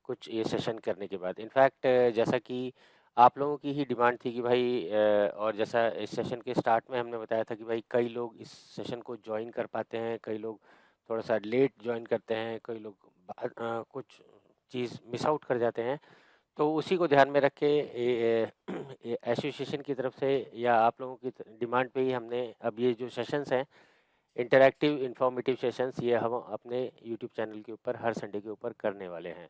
कुछ ये सेशन करने के बाद। इनफैक्ट जैसा कि आप लोगों की ही डिमांड थी कि भाई और जैसा इस सेशन के स्टार्ट में हमने बताया था कि भाई कई लोग इस सेशन को ज्वाइन कर पाते हैं, कई लोग थोड़ा सा लेट ज्वाइन करते हैं, कई लोग कुछ चीज़ मिस आउट कर जाते हैं। तो उसी को ध्यान में रख के एसोसिएशन की तरफ से या आप लोगों की डिमांड पे ही हमने अब ये जो सेशंस हैं, इंटरैक्टिव इंफॉर्मेटिव सेशंस, ये हम अपने यूट्यूब चैनल के ऊपर हर संडे के ऊपर करने वाले हैं।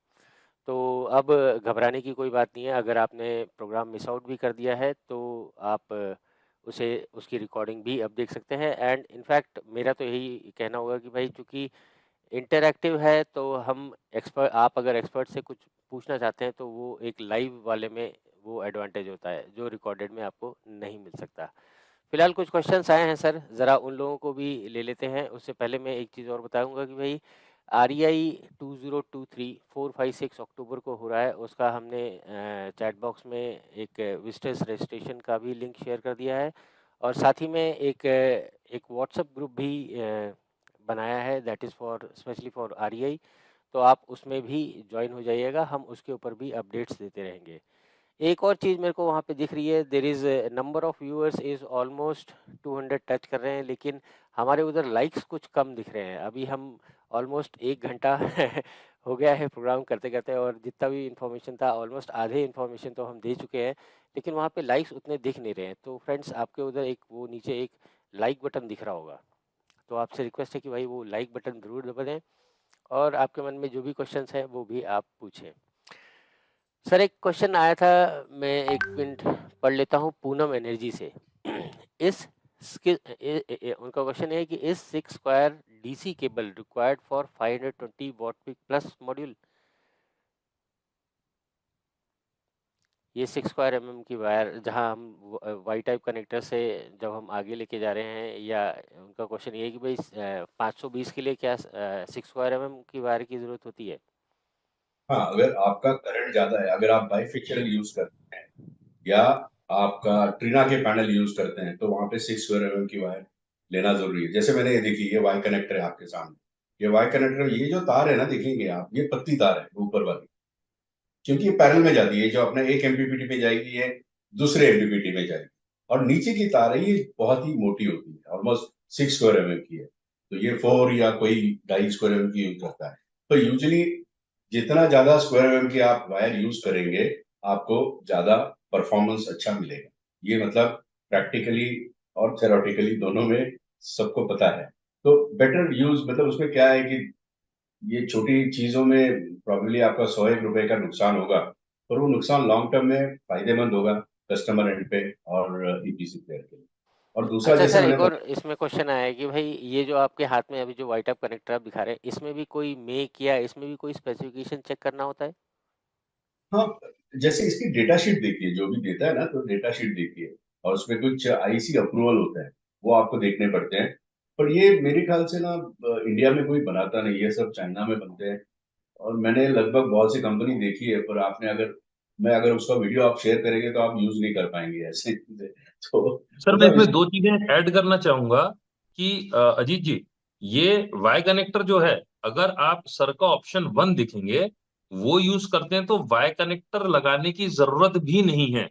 तो अब घबराने की कोई बात नहीं है। अगर आपने प्रोग्राम मिस आउट भी कर दिया है तो आप उसे उसकी रिकॉर्डिंग भी अब देख सकते हैं। एंड इनफैक्ट मेरा तो यही कहना होगा कि भाई चूँकि इंटरैक्टिव है तो हम एक्सपर्ट, आप अगर एक्सपर्ट से कुछ पूछना चाहते हैं तो वो एक लाइव वाले में वो एडवांटेज होता है जो रिकॉर्डेड में आपको नहीं मिल सकता। फिलहाल कुछ क्वेश्चंस आए हैं सर, ज़रा उन लोगों को भी ले लेते हैं। उससे पहले मैं एक चीज़ और बताऊंगा कि भाई REI 2023 4-5-6 अक्टूबर को हो रहा है। उसका हमने चैट बॉक्स में एक विजिटर्स रजिस्ट्रेशन का भी लिंक शेयर कर दिया है, और साथ ही में एक व्हाट्सएप ग्रुप भी बनाया है, that is for specially for REI, तो आप उसमें भी ज्वाइन हो जाइएगा, हम उसके ऊपर भी अपडेट्स देते रहेंगे। एक और चीज़ मेरे को वहाँ पे दिख रही है, there is number of viewers is almost 200 touch कर रहे हैं, लेकिन हमारे उधर लाइक्स कुछ कम दिख रहे हैं। अभी हम ऑलमोस्ट 1 घंटा हो गया है प्रोग्राम करते-करते, और जितना भी इन्फॉर्मेशन था ऑलमोस्ट आधे इन्फॉर्मेशन तो हम दे चुके हैं, लेकिन वहाँ पे लाइक्स उतने दिख नहीं रहे हैं। तो फ्रेंड्स, आपके उधर एक वो नीचे एक लाइक बटन दिख रहा होगा, तो आपसे रिक्वेस्ट है कि भाई वो लाइक बटन ज़रूर दबा दें, और आपके मन में जो भी क्वेश्चंस हैं वो भी आप पूछें। सर, एक क्वेश्चन आया था, मैं 1 मिनट पढ़ लेता हूँ पूनम एनर्जी से। इस उनका क्वेश्चन है कि इस 6 square DC cable required for 520 watt peak plus module. ये 6 स्क्वायर की वायर जहां हम वाई टाइप कनेक्टर से जब हम आगे लेके जा रहे हैं, या उनका क्वेश्चन ये है कि भाई 520 के लिए क्या 6 स्क्वायर की वायर की जरूरत होती है? हाँ, अगर आपका करंट ज्यादा है, अगर आप बाइफिक्शियल यूज करते हैं या आपका ट्रीना के पैनल यूज करते हैं, तो वहां पे 6 स्क्वायर की वायर लेना जरूरी है। जैसे मैंने ये देखी, ये वाई कनेक्टर है आपके सामने। ये वाई कनेक्टर, ये जो तार है ना, देखेंगे आप, ये पतली तार है ऊपर वाली, क्योंकि ये पैरेलल में जाती है। जो अपना एक एमपीपीटी में जाएगी, ये दूसरे एमपीपीटी में जाएगी। और नीचे की तार है, ये बहुत ही मोटी होती है, ऑलमोस्ट 6 स्क्वायर की है। तो ये 4 या कोई 2.5 स्क्वायर की यूज करता है। तो यूजली जितना ज्यादा स्क्वायर की आप वायर यूज करेंगे, आपको ज्यादा परफॉर्मेंस अच्छा मिलेगा। ये मतलब प्रैक्टिकली और थेरोटिकली दोनों में सबको पता है। तो बेटर यूज, मतलब उसमें क्या है कि ये छोटी चीजों में प्रॉब्ली आपका 100 एक रुपए का नुकसान होगा, पर वो नुकसान लॉन्ग टर्म में फायदेमंद होगा कस्टमर एंड पे और ईपीसी प्लेयर के लिए। और दूसरा, अच्छा जैसे सर, मैंने एक और इसमें क्वेश्चन आया है कि भाई ये जो आपके हाथ में अभी जो वाई टाइप कनेक्टर आप दिखा रहे हैं, इसमें भी कोई मेक या इसमें भी कोई स्पेसिफिकेशन चेक करना होता है? हाँ, जैसे इसकी डेटा शीट देखिए, जो भी देता है ना, तो डेटा शीट देखिए, और उसमें कुछ आईसी अप्रूवल होता है, वो आपको देखने पड़ते हैं। पर ये मेरे ख्याल से ना, इंडिया में कोई बनाता नहीं, ये सब चाइना में बनते हैं। और मैंने लगभग बहुत सी कंपनी देखी है, पर आपने अगर, मैं अगर उसका वीडियो आप शेयर करेंगे तो आप यूज नहीं कर पाएंगे ऐसे। तो सर मैं मतलब इसमें इस, 2 चीजें ऐड करना चाहूंगा कि अजीत जी, ये वाई कनेक्टर जो है, अगर आप सर का ऑप्शन 1 दिखेंगे वो यूज करते हैं तो वाई कनेक्टर लगाने की जरूरत भी नहीं है।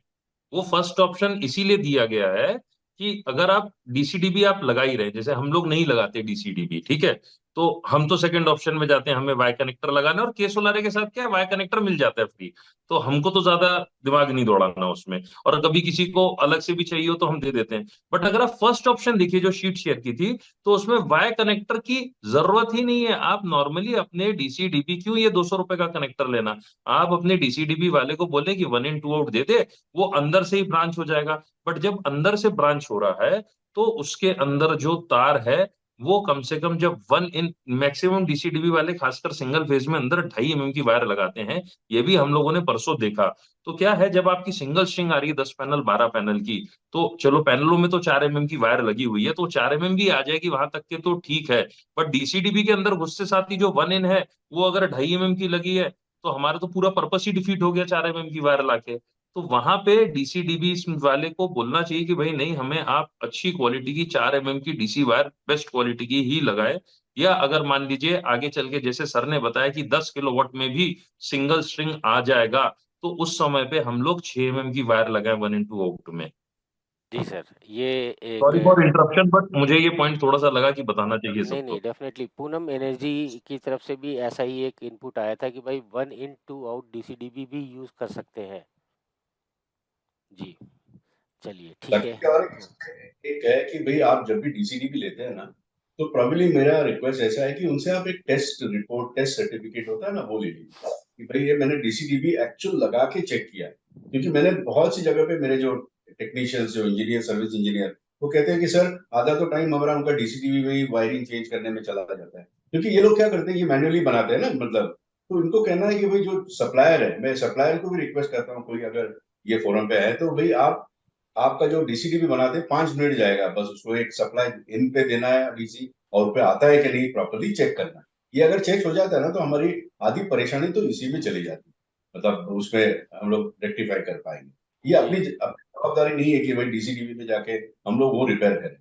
वो फर्स्ट ऑप्शन इसीलिए दिया गया है कि अगर आप डीसीडीबी आप लगा ही रहे हैं, जैसे हम लोग नहीं लगाते डीसीडीबी, ठीक है, तो हम तो सेकंड ऑप्शन में जाते हैं, हमें वाई कनेक्टर लगाना है, और के सोलारे के साथ क्या है, वाई कनेक्टर मिल जाता है फ्री, तो हमको तो ज्यादा दिमाग नहीं दौड़ाना उसमें, और कभी किसी को अलग से भी चाहिए हो तो हम दे देते हैं। बट अगर आप फर्स्ट ऑप्शन देखिए जो शीट शेयर की थी, तो उसमें वाई कनेक्टर की जरूरत ही नहीं है। आप नॉर्मली अपने डीसीडीबी, क्यों ये 200 रुपए का कनेक्टर लेना, आप अपने डीसीडीबी वाले को बोले कि 1 in 2 आउट दे दे, वो अंदर से ही ब्रांच हो जाएगा। बट जब अंदर से ब्रांच हो रहा है, तो उसके अंदर जो तार है, वो कम से कम जब 1 in, मैक्सिमम डीसीडीबी वाले खासकर सिंगल फेज में अंदर 2.5 mm की वायर लगाते हैं, ये भी हम लोगों ने परसों देखा। तो क्या है, जब आपकी सिंगल स्ट्रिंग आ रही है 10 पैनल 12 पैनल की, तो चलो पैनलों में तो 4 mm की वायर लगी हुई है, तो 4 mm भी आ जाएगी वहां तक के, तो ठीक है। बट डीसीडीबी के अंदर घुसते साथ ही जो 1 in है, वो अगर 2.5 mm की लगी है, तो हमारा तो पूरा पर्पस ही डिफीट हो गया 4 mm की वायर लाके। तो वहां पे डीसीडीबी वाले को बोलना चाहिए कि भाई नहीं, हमें आप अच्छी क्वालिटी की 4 mm की डीसी वायर बेस्ट क्वालिटी की ही लगाए। या अगर मान लीजिए आगे चल के जैसे सर ने बताया कि 10 किलोवाट में भी सिंगल स्ट्रिंग आ जाएगा, तो उस समय पे हम लोग 6 mm की वायर लगाए 1 in 2 आउट में। जी सर, ये एक सॉरी फॉर इंटरप्शन, बट मुझे ये पॉइंट थोड़ा सा लगा कि बताना चाहिए नहीं नहीं, सबको। डेफिनेटली पूनम एनर्जी की तरफ से भी ऐसा ही एक इनपुट आया था कि भाई 1 in 2 आउट डीसीडीबी भी यूज कर सकते हैं। जी, चलिए ठीक है। बाकी और एक है कि भाई आप जब भी डीसीडीबी लेते हैं ना, तो प्रॉब्ली मेरा रिक्वेस्ट ऐसा है कि उनसे आप एक टेस्ट रिपोर्ट, टेस्ट सर्टिफिकेट होता है ना, वो ले लीजिए कि भाई ये मैंने डीसीडीबी एक्चुअल लगा के चेक किया है। क्योंकि मैंने बहुत सी जगह पे, मेरे जो टेक्नीशियंस, जो इंजीनियर, सर्विस इंजीनियर, वो कहते हैं कि सर आधा तो टाइम हमारा उनका डीसीडीबी में ही वायरिंग चेंज करने में चला जाता है। क्योंकि ये लोग क्या करते हैं, ये मैन्युअली बनाते हैं ना, मतलब, तो इनको कहना है कि भाई जो सप्लायर है, मैं सप्लायर को भी रिक्वेस्ट करता हूँ, कोई अगर ये फोरम पे है, तो भाई आप, आपका जो डीसीडीबी बनाते हैं 5 मिनट जाएगा, बस उसको एक सप्लाई इन पे देना है डीसी, और पे आता है कि नहीं प्रॉपरली चेक करना है। ये अगर चेक हो जाता है ना, तो हमारी आधी परेशानी तो इसी में चली जाती है, मतलब उसमें हम लोग रेक्टिफाई कर पाएंगे। ये जी अपनी अपनी जवाबदारी नहीं है कि भाई डीसीडीबी पे जाके हम लोग वो रिपेयर करें।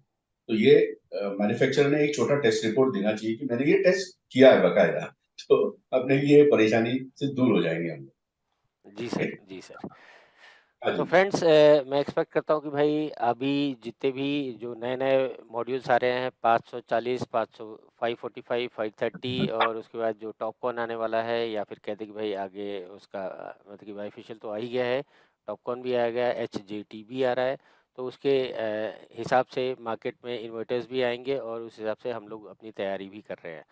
तो ये मैन्युफैक्चरर ने एक छोटा टेस्ट रिपोर्ट देना चाहिए कि मैंने ये टेस्ट किया है बकायदा, तो अपने ये परेशानी से दूर हो जाएंगे हम लोग। जी ओके। सर, जी सर। हाँ तो जी। फ्रेंड्स मैं एक्सपेक्ट करता हूँ कि भाई अभी जितने भी जो नए-नए मॉड्यूल्स आ रहे हैं 540, 500, 545, 530 और उसके बाद जो टॉपकॉन आने वाला है या फिर कहते हैं कि भाई आगे उसका मतलब कि बायफेशियल तो आ ही गया है, टॉपकॉन भी आ गया है, एचजेटी भी आ रहा है। तो उसके हिसाब से मार्केट में इन्वर्टर्स भी आएंगे और उस हिसाब से हम लोग अपनी तैयारी भी कर रहे हैं।